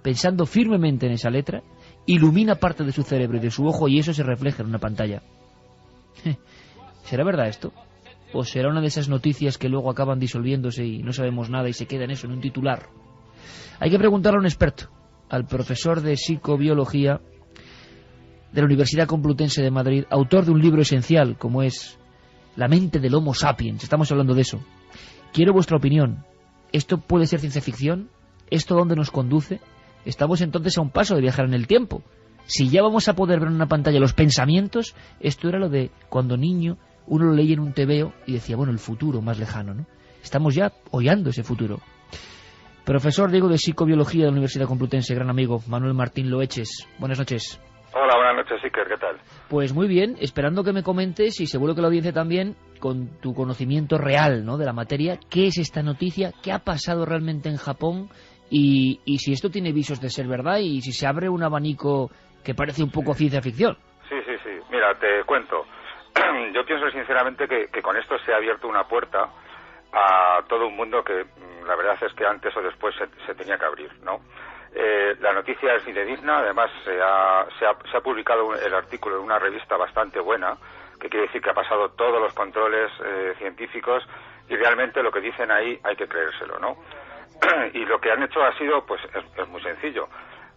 pensando firmemente en esa letra, ilumina parte de su cerebro y de su ojo y eso se refleja en una pantalla. ¿Será verdad esto? ¿O será una de esas noticias que luego acaban disolviéndose y no sabemos nada y se queda en eso, en un titular? Hay que preguntarle a un experto, al profesor de psicobiología de la Universidad Complutense de Madrid, autor de un libro esencial como es La mente del Homo sapiens. Estamos hablando de eso. Quiero vuestra opinión. ¿Esto puede ser ciencia ficción? ¿Esto dónde nos conduce? Estamos entonces a un paso de viajar en el tiempo. Si ya vamos a poder ver en una pantalla los pensamientos, esto era lo de cuando niño uno lo leía en un tebeo y decía, bueno, el futuro más lejano, ¿no? Estamos ya hollando ese futuro. Profesor Diego de Psicobiología de la Universidad Complutense, gran amigo, Manuel Martín Loeches. Buenas noches. Hola, buenas noches, Iker, ¿qué tal? Pues muy bien, esperando que me comentes y seguro que la audiencia también, con tu conocimiento real, ¿no?, de la materia, ¿qué es esta noticia? ¿Qué ha pasado realmente en Japón? Y si esto tiene visos de ser verdad y si se abre un abanico que parece un poco ciencia ficción. Sí. Mira, te cuento. Yo pienso sinceramente que con esto se ha abierto una puerta a todo un mundo que la verdad es que antes o después se tenía que abrir, ¿no? La noticia es fidedigna, además se ha publicado el artículo en una revista bastante buena, que quiere decir que ha pasado todos los controles científicos y realmente lo que dicen ahí hay que creérselo, ¿no? Y lo que han hecho ha sido, pues es muy sencillo.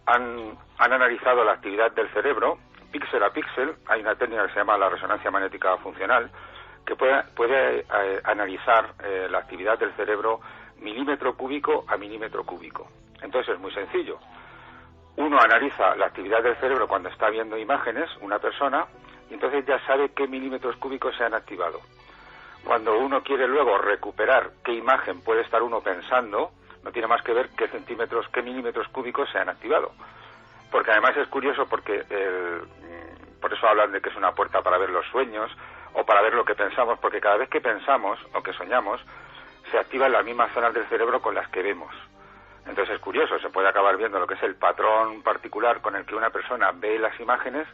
Han analizado la actividad del cerebro, píxel a píxel. Hay una técnica que se llama la resonancia magnética funcional, que puede analizar la actividad del cerebro milímetro cúbico a milímetro cúbico. Entonces es muy sencillo. Uno analiza la actividad del cerebro cuando está viendo imágenes, una persona, y entonces ya sabe qué milímetros cúbicos se han activado. Cuando uno quiere luego recuperar qué imagen puede estar uno pensando, no tiene más que ver qué milímetros cúbicos se han activado. Porque además es curioso porque por eso hablan de que es una puerta para ver los sueños o para ver lo que pensamos, porque cada vez que pensamos o que soñamos se activan las mismas zonas del cerebro con las que vemos. Entonces es curioso, se puede acabar viendo lo que es el patrón particular con el que una persona ve las imágenes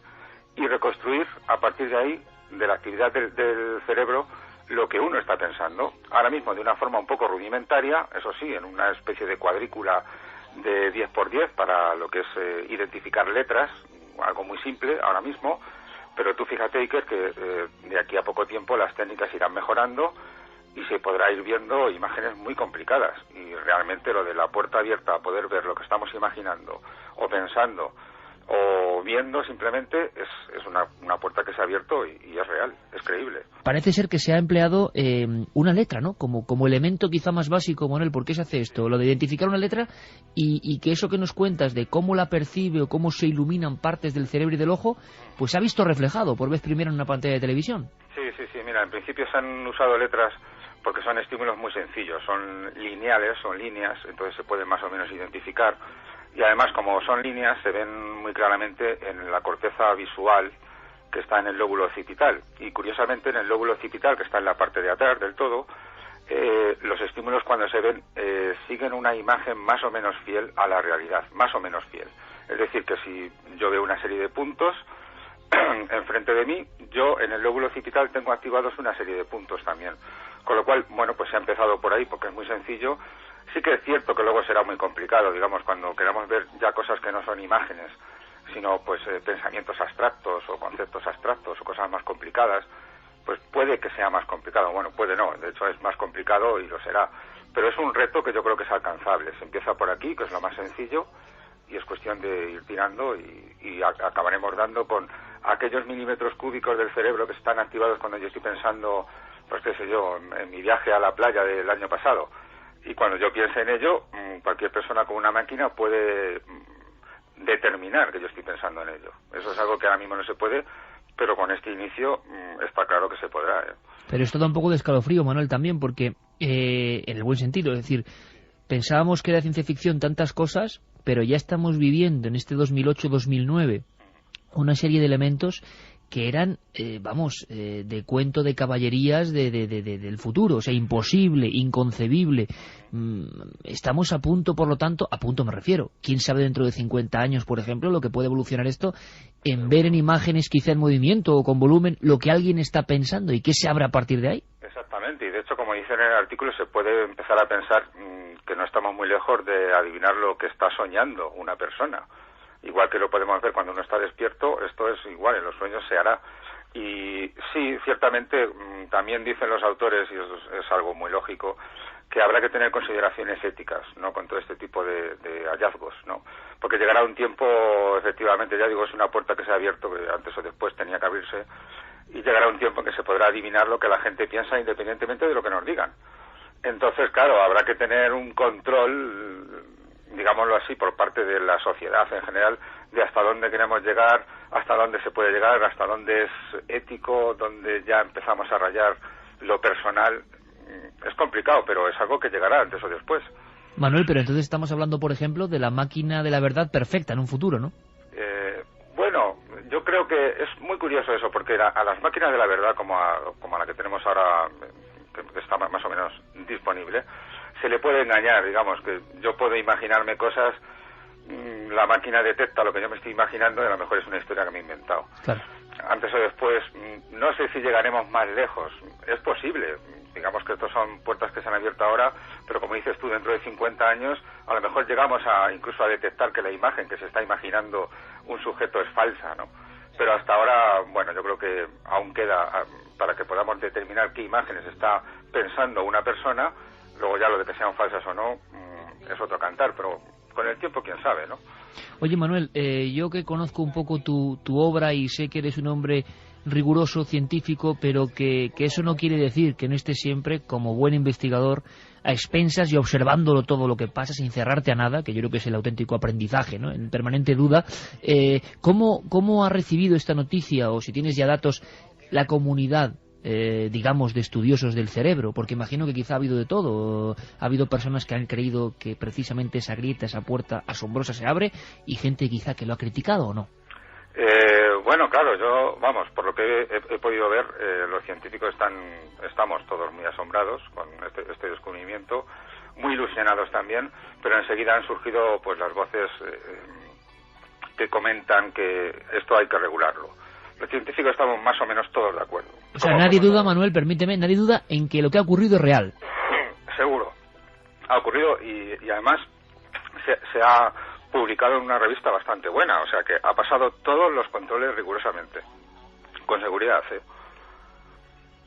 y reconstruir a partir de ahí, de la actividad del cerebro, lo que uno está pensando. Ahora mismo de una forma un poco rudimentaria, eso sí, en una especie de cuadrícula de 10×10 para lo que es identificar letras, algo muy simple ahora mismo, pero tú fíjate, Iker, que de aquí a poco tiempo las técnicas irán mejorando y se podrá ir viendo imágenes muy complicadas, y realmente lo de la puerta abierta a poder ver lo que estamos imaginando o pensando o viendo simplemente es una puerta que se ha abierto y es real, es creíble. Parece ser que se ha empleado una letra, ¿no?, como elemento quizá más básico, Manuel. ¿Por qué se hace esto? Lo de identificar una letra y que eso que nos cuentas de cómo la percibe o cómo se iluminan partes del cerebro y del ojo, pues se ha visto reflejado por vez primera en una pantalla de televisión. Sí, mira, en principio se han usado letras porque son estímulos muy sencillos, son lineales, son líneas, entonces se pueden más o menos identificar. Y además, como son líneas, se ven muy claramente en la corteza visual que está en el lóbulo occipital. Y curiosamente, en el lóbulo occipital, que está en la parte de atrás del todo, los estímulos cuando se ven siguen una imagen más o menos fiel a la realidad, más o menos fiel. Es decir, que si yo veo una serie de puntos enfrente de mí, yo en el lóbulo occipital tengo activados una serie de puntos también. Con lo cual, bueno, pues se ha empezado por ahí porque es muy sencillo. Sí que es cierto que luego será muy complicado, digamos, cuando queramos ver ya cosas que no son imágenes, sino pues pensamientos abstractos o conceptos abstractos o cosas más complicadas, pues puede que sea más complicado. Bueno, puede no, de hecho es más complicado y lo será. Pero es un reto que yo creo que es alcanzable. Se empieza por aquí, que es lo más sencillo, y es cuestión de ir tirando y acabaremos dando con aquellos milímetros cúbicos del cerebro que están activados cuando yo estoy pensando, pues qué sé yo, en mi viaje a la playa del año pasado. Y cuando yo piense en ello, cualquier persona con una máquina puede determinar que yo estoy pensando en ello. Eso es algo que ahora mismo no se puede, pero con este inicio está claro que se podrá. Pero esto da un poco de escalofrío, Manuel, también, porque en el buen sentido, es decir, pensábamos que era ciencia ficción tantas cosas, pero ya estamos viviendo en este 2008-2009 una serie de elementos que eran, de cuento de caballerías del futuro, o sea, imposible, inconcebible. Estamos a punto, por lo tanto, a punto me refiero, quién sabe dentro de 50 años, por ejemplo, lo que puede evolucionar esto, en ver en imágenes quizá en movimiento o con volumen lo que alguien está pensando y qué se abre a partir de ahí. Exactamente, y de hecho, como dice en el artículo, se puede empezar a pensar que no estamos muy lejos de adivinar lo que está soñando una persona. Igual que lo podemos ver cuando uno está despierto, esto es igual, en los sueños se hará. Y sí, ciertamente, también dicen los autores, y eso es algo muy lógico, que habrá que tener consideraciones éticas, ¿no?, con todo este tipo de hallazgos, ¿no? Porque llegará un tiempo, efectivamente, ya digo, es una puerta que se ha abierto, que antes o después tenía que abrirse, y llegará un tiempo en que se podrá adivinar lo que la gente piensa independientemente de lo que nos digan. Entonces, claro, habrá que tener un control, digámoslo así, por parte de la sociedad en general, de hasta dónde queremos llegar, hasta dónde se puede llegar, hasta dónde es ético, dónde ya empezamos a rayar lo personal. Es complicado, pero es algo que llegará antes o después. Manuel, pero entonces estamos hablando, por ejemplo, de la máquina de la verdad perfecta en un futuro, ¿no? Bueno, yo creo que es muy curioso eso, porque a las máquinas de la verdad, como a la que tenemos ahora, que está más o menos disponible, se le puede engañar, digamos, que yo puedo imaginarme cosas, la máquina detecta lo que yo me estoy imaginando y a lo mejor es una historia que me he inventado. Claro. Antes o después, no sé si llegaremos más lejos, es posible, digamos que estas son puertas que se han abierto ahora, pero como dices tú, dentro de 50 años a lo mejor llegamos incluso a detectar que la imagen que se está imaginando un sujeto es falsa, ¿no? Pero hasta ahora, bueno, yo creo que aún queda para que podamos determinar qué imágenes está pensando una persona. Luego ya lo de que sean falsas o no es otro cantar, pero con el tiempo quién sabe, ¿no? Oye, Manuel, yo que conozco un poco tu obra y sé que eres un hombre riguroso, científico, pero que eso no quiere decir que no estés siempre como buen investigador a expensas y observándolo todo lo que pasa sin cerrarte a nada, que yo creo que es el auténtico aprendizaje, ¿no? En permanente duda. ¿Cómo ha recibido esta noticia, o si tienes ya datos, la comunidad, digamos, de estudiosos del cerebro? Porque imagino que quizá ha habido de todo. Ha habido personas que han creído que precisamente esa grieta, esa puerta asombrosa se abre, y gente quizá que lo ha criticado, ¿o no? Bueno, claro, por lo que he podido ver, los científicos estamos todos muy asombrados con este descubrimiento, muy ilusionados también, pero enseguida han surgido pues las voces que comentan que esto hay que regularlo. Los científicos estamos más o menos todos de acuerdo. O sea, nadie duda, Manuel, permíteme, nadie duda en que lo que ha ocurrido es real. Seguro. Ha ocurrido y además se ha publicado en una revista bastante buena, o sea que ha pasado todos los controles rigurosamente, con seguridad,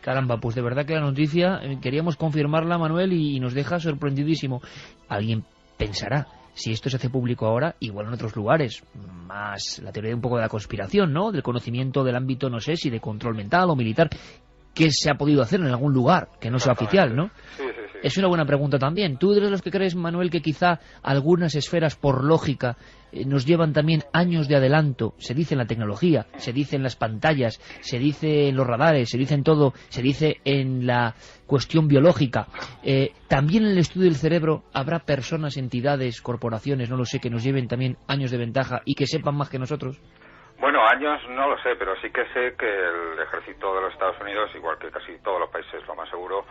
Caramba, pues de verdad que la noticia, queríamos confirmarla, Manuel, y nos deja sorprendidísimo. Alguien pensará, si esto se hace público ahora, igual en otros lugares, más la teoría de un poco de la conspiración, ¿no? Del conocimiento del ámbito, no sé, si de control mental o militar, ¿qué se ha podido hacer en algún lugar que no sea oficial, no? Sí. Es una buena pregunta también. ¿Tú eres de los que crees, Manuel, que quizá algunas esferas, por lógica, nos llevan también años de adelanto? Se dice en la tecnología, se dice en las pantallas, se dice en los radares, se dice en todo, se dice en la cuestión biológica. También en el estudio del cerebro habrá personas, entidades, corporaciones, no lo sé, que nos lleven también años de ventaja y que sepan más que nosotros. Bueno, años no lo sé, pero sí que sé que el ejército de los Estados Unidos, igual que casi todos los países, lo más seguro,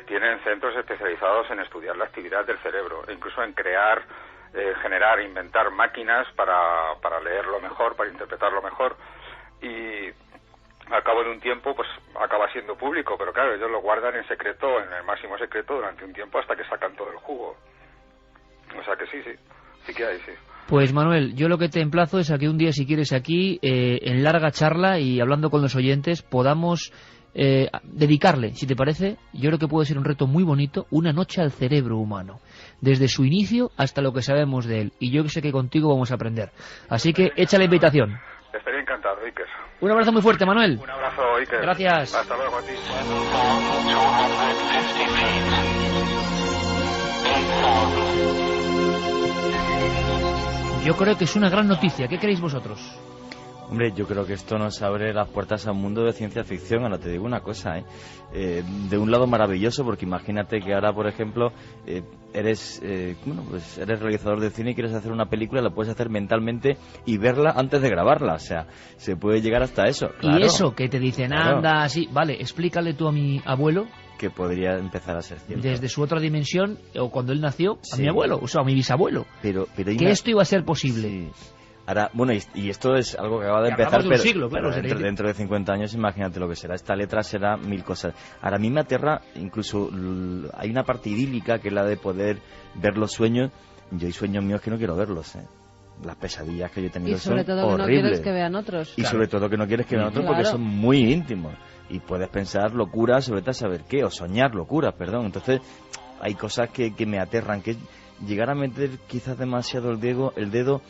tienen centros especializados en estudiar la actividad del cerebro, e incluso en crear, generar, inventar máquinas para leerlo mejor, para interpretarlo mejor, y al cabo de un tiempo pues acaba siendo público, pero claro, ellos lo guardan en secreto, en el máximo secreto, durante un tiempo hasta que sacan todo el jugo. O sea que sí que hay, sí. Pues Manuel, yo lo que te emplazo es a que un día, si quieres, aquí, en larga charla y hablando con los oyentes, podamos dedicarle, si te parece, yo creo que puede ser un reto muy bonito, una noche al cerebro humano, desde su inicio hasta lo que sabemos de él, y yo sé que contigo vamos a aprender. Así que echa la invitación. Estaría encantado, Iker. Un abrazo muy fuerte, Manuel. Un abrazo, Iker. Gracias. Hasta luego a ti. Yo creo que es una gran noticia. ¿Qué creéis vosotros? Hombre, yo creo que esto nos abre las puertas a un mundo de ciencia ficción. Ahora te digo una cosa, de un lado maravilloso, porque imagínate que ahora, por ejemplo, eres realizador de cine y quieres hacer una película, la puedes hacer mentalmente y verla antes de grabarla. O sea, se puede llegar hasta eso. Claro. Y eso, que te dicen, claro, anda, así, vale, explícale tú a mi abuelo, que podría empezar a ser cierto, desde su otra dimensión, o cuando él nació, a sí, mi abuelo, o sea, a mi bisabuelo, pero que esto iba a ser posible. Sí. Ahora, bueno, y esto es algo que acaba de empezar, pero siglo, claro, dentro de 50 años, imagínate lo que será. Esta letra será 1000 cosas. Ahora, a mí me aterra, incluso hay una parte idílica que es la de poder ver los sueños. Yo hay sueños míos que no quiero verlos, Las pesadillas que yo he tenido son horribles. Y sobre todo que no quieres que vean otros. Y sobre todo que no quieres que vean otros, porque son muy íntimos. Y puedes pensar locuras sobre tal saber qué, o soñar locuras, perdón. Entonces, hay cosas que me aterran, que llegar a meter quizás demasiado el dedo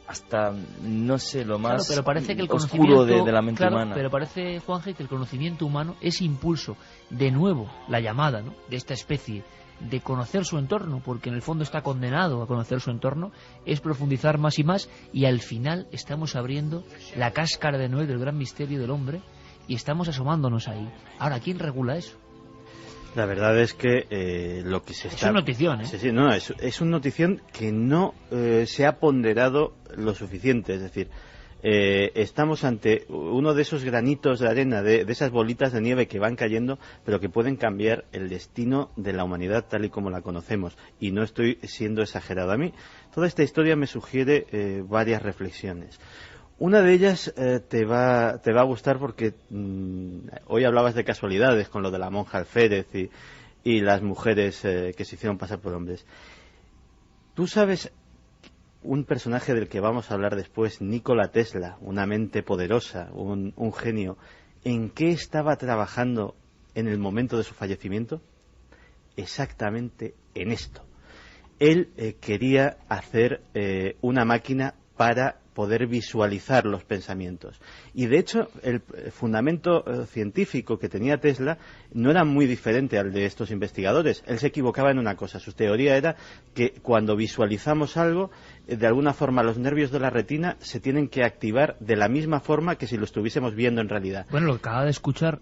hasta, no sé, lo más pero parece que el oscuro de la mente humana. Pero parece, Juanje, que el conocimiento humano, ese impulso, de nuevo, la llamada, ¿no?, de esta especie, de conocer su entorno, porque en el fondo está condenado a conocer su entorno, es profundizar más y más, y al final estamos abriendo la cáscara de nuevo del gran misterio del hombre, y estamos asomándonos ahí. Ahora, ¿quién regula eso? La verdad es que lo que se está... Es una notición, Sí, no, es una notición que no se ha ponderado lo suficiente. Es decir, Estamos ante uno de esos granitos de arena, de esas bolitas de nieve que van cayendo, pero que pueden cambiar el destino de la humanidad tal y como la conocemos. Y no estoy siendo exagerado. A mí toda esta historia me sugiere varias reflexiones. Una de ellas te va a gustar porque hoy hablabas de casualidades con lo de la monja alférez y las mujeres que se hicieron pasar por hombres. Tú sabes, un personaje del que vamos a hablar después, Nikola Tesla, una mente poderosa, un genio, ¿en qué estaba trabajando en el momento de su fallecimiento? Exactamente en esto. Él quería hacer una máquina para poder visualizar los pensamientos. Y de hecho, el fundamento científico que tenía Tesla no era muy diferente al de estos investigadores. Él se equivocaba en una cosa. Su teoría era que cuando visualizamos algo, de alguna forma los nervios de la retina se tienen que activar de la misma forma que si lo estuviésemos viendo en realidad. Bueno, lo que acaba de escuchar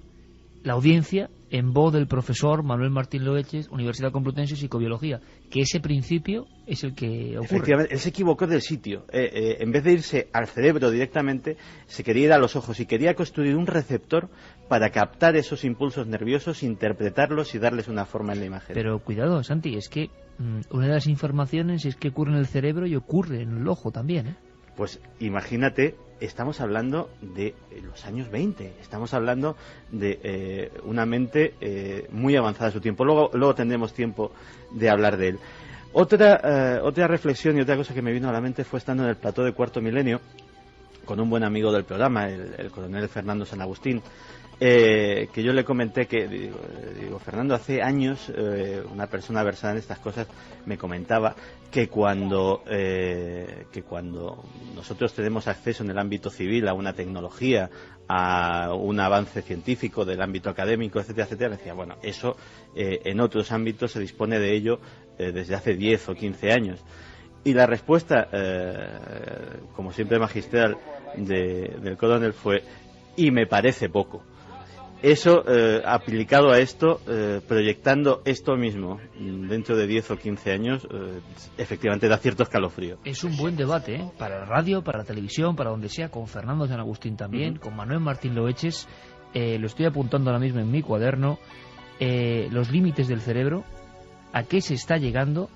la audiencia en voz del profesor Manuel Martín Loeches, Universidad Complutense, Psicobiología, que ese principio es el que ocurre. Efectivamente, él se equivocó del sitio. En vez de irse al cerebro directamente, se quería ir a los ojos y quería construir un receptor para captar esos impulsos nerviosos, interpretarlos y darles una forma en la imagen. Pero cuidado, Santi, es que una de las informaciones es que ocurre en el cerebro y ocurre en el ojo también, ¿eh? Pues imagínate, estamos hablando de los años 20, estamos hablando de una mente muy avanzada a su tiempo. Luego tendremos tiempo de hablar de él. Otra reflexión y otra cosa que me vino a la mente fue estando en el plató de Cuarto Milenio con un buen amigo del programa, el coronel Fernando San Agustín, que yo le comenté que, digo, Fernando, hace años una persona versada en estas cosas me comentaba que cuando nosotros tenemos acceso en el ámbito civil a una tecnología, a un avance científico del ámbito académico, etcétera, etcétera, decía, bueno, eso en otros ámbitos se dispone de ello desde hace 10 o 15 años. Y la respuesta, como siempre magistral, del coronel fue, y me parece poco. Eso, aplicado a esto, proyectando esto mismo dentro de 10 o 15 años, efectivamente da cierto escalofrío. Es un buen debate, ¿eh? Para la radio, para la televisión, para donde sea, con Fernando San Agustín también, con Manuel Martín Loeches. Lo estoy apuntando ahora mismo en mi cuaderno. Los límites del cerebro, a qué se está llegando,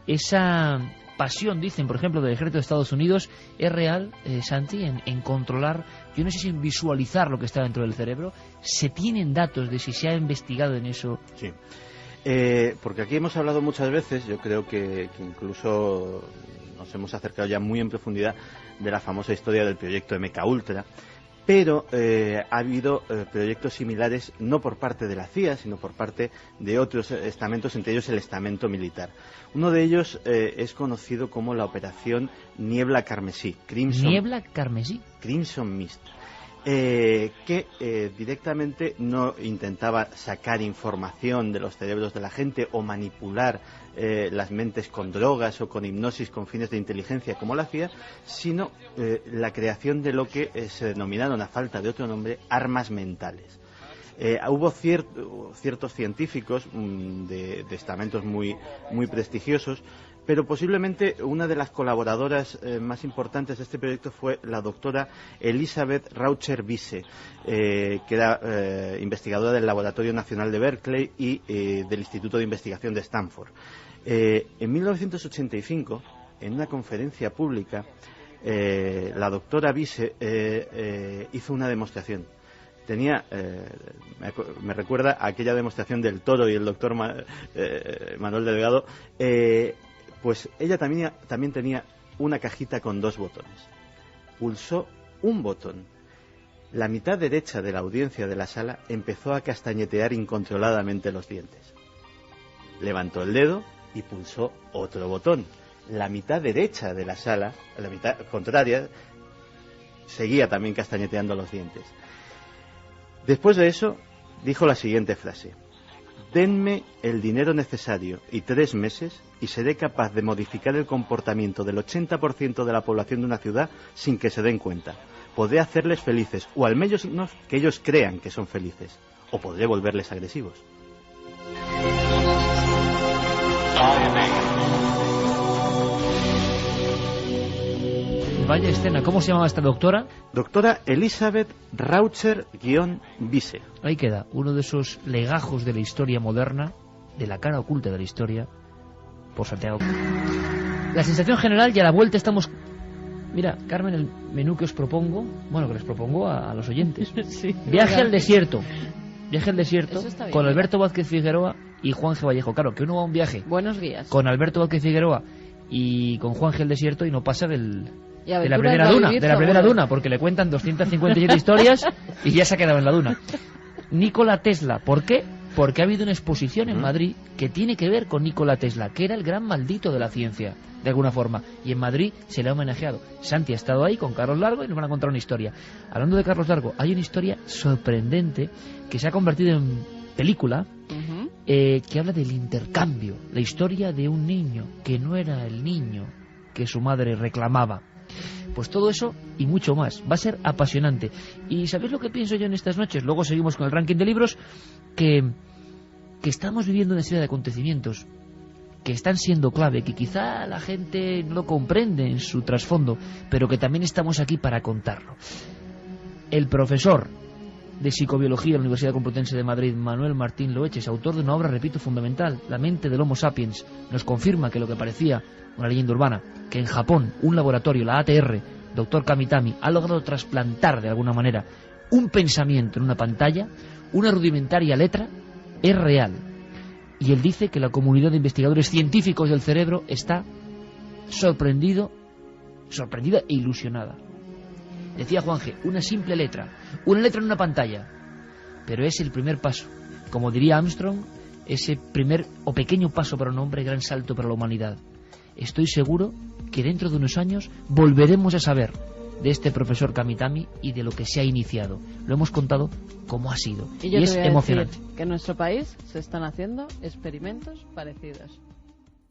esa pasión, dicen, por ejemplo, del ejército de Estados Unidos, es real, Santi, en controlar, yo no sé si en visualizar lo que está dentro del cerebro. ¿Se tienen datos de si se ha investigado en eso? Sí, porque aquí hemos hablado muchas veces, yo creo que incluso nos hemos acercado ya muy en profundidad de la famosa historia del proyecto MKUltra, pero ha habido proyectos similares no por parte de la CIA, sino por parte de otros estamentos, entre ellos el estamento militar. Uno de ellos es conocido como la Operación Niebla Carmesí. ¿Niebla Carmesí? Crimson Mist. Que directamente no intentaba sacar información de los cerebros de la gente o manipular las mentes con drogas o con hipnosis con fines de inteligencia como la hacía, sino la creación de lo que se denominaron, a falta de otro nombre, armas mentales. Hubo ciertos científicos de estamentos muy prestigiosos, pero posiblemente una de las colaboradoras más importantes de este proyecto fue la doctora Elizabeth Raucher-Wiese, que era investigadora del Laboratorio Nacional de Berkeley y del Instituto de Investigación de Stanford. En 1985, en una conferencia pública, la doctora Wiese hizo una demostración. Me recuerda a aquella demostración del toro y el doctor Manuel Delgado. Pues ella también tenía una cajita con 2 botones. Pulsó un botón. La mitad derecha de la audiencia de la sala empezó a castañetear incontroladamente los dientes. Levantó el dedo y pulsó otro botón. La mitad derecha de la sala, la mitad contraria, seguía también castañeteando los dientes. Después de eso, dijo la siguiente frase: denme el dinero necesario y 3 meses y seré capaz de modificar el comportamiento del 80% de la población de una ciudad sin que se den cuenta. Podré hacerles felices, o al menos que ellos crean que son felices, o podré volverles agresivos. vaya escena. ¿Cómo se llamaba esta doctora? Doctora Elizabeth Raucher-Bisse. Ahí queda, uno de esos legajos de la historia moderna, de la cara oculta de la historia, por Santiago. La sensación general, y a la vuelta estamos... Mira, Carmen, el menú que os propongo, bueno, que les propongo a los oyentes. Sí, Viaje al desierto. Viaje al desierto bien, con Alberto Vázquez Figueroa y Juan G. Vallejo. Claro, que uno va a un viaje buenos guías con Alberto Vázquez Figueroa y con Juan G. al desierto y no pasa de la aventuras primera va a duna, vivir de la primera seguro. duna, porque le cuentan 257 historias y ya se ha quedado en la duna. Nikola Tesla, ¿por qué? Porque ha habido una exposición en Madrid que tiene que ver con Nikola Tesla, que era el gran maldito de la ciencia, de alguna forma, y en Madrid se le ha homenajeado. Santi ha estado ahí con Carlos Largo y nos van a contar una historia. Hablando de Carlos Largo, hay una historia sorprendente que se ha convertido en película, que habla del intercambio, la historia de un niño que no era el niño que su madre reclamaba. Pues todo eso y mucho más. Va a ser apasionante. ¿Y sabéis lo que pienso yo en estas noches? Luego seguimos con el ranking de libros, que estamos viviendo una serie de acontecimientos que están siendo clave, que quizá la gente no lo comprende en su trasfondo, pero que también estamos aquí para contarlo. El profesor de Psicobiología de la Universidad Complutense de Madrid, Manuel Martín Loeches, autor de una obra, repito, fundamental, La mente del Homo sapiens, nos confirma que lo que parecía una leyenda urbana, que en Japón un laboratorio, la ATR, Dr. Kamitami, ha logrado trasplantar de alguna manera un pensamiento en una pantalla, una rudimentaria letra, es real. Y él dice que la comunidad de investigadores científicos del cerebro está sorprendida e ilusionada. Decía Juanje, una simple letra, una letra en una pantalla, pero es el primer paso. Como diría Armstrong, ese primer o pequeño paso para un hombre, gran salto para la humanidad. Estoy seguro que dentro de unos años volveremos a saber de este profesor Kamitami y de lo que se ha iniciado. Lo hemos contado como ha sido. Y yo es te voy a emocionante. decir que en nuestro país se están haciendo experimentos parecidos.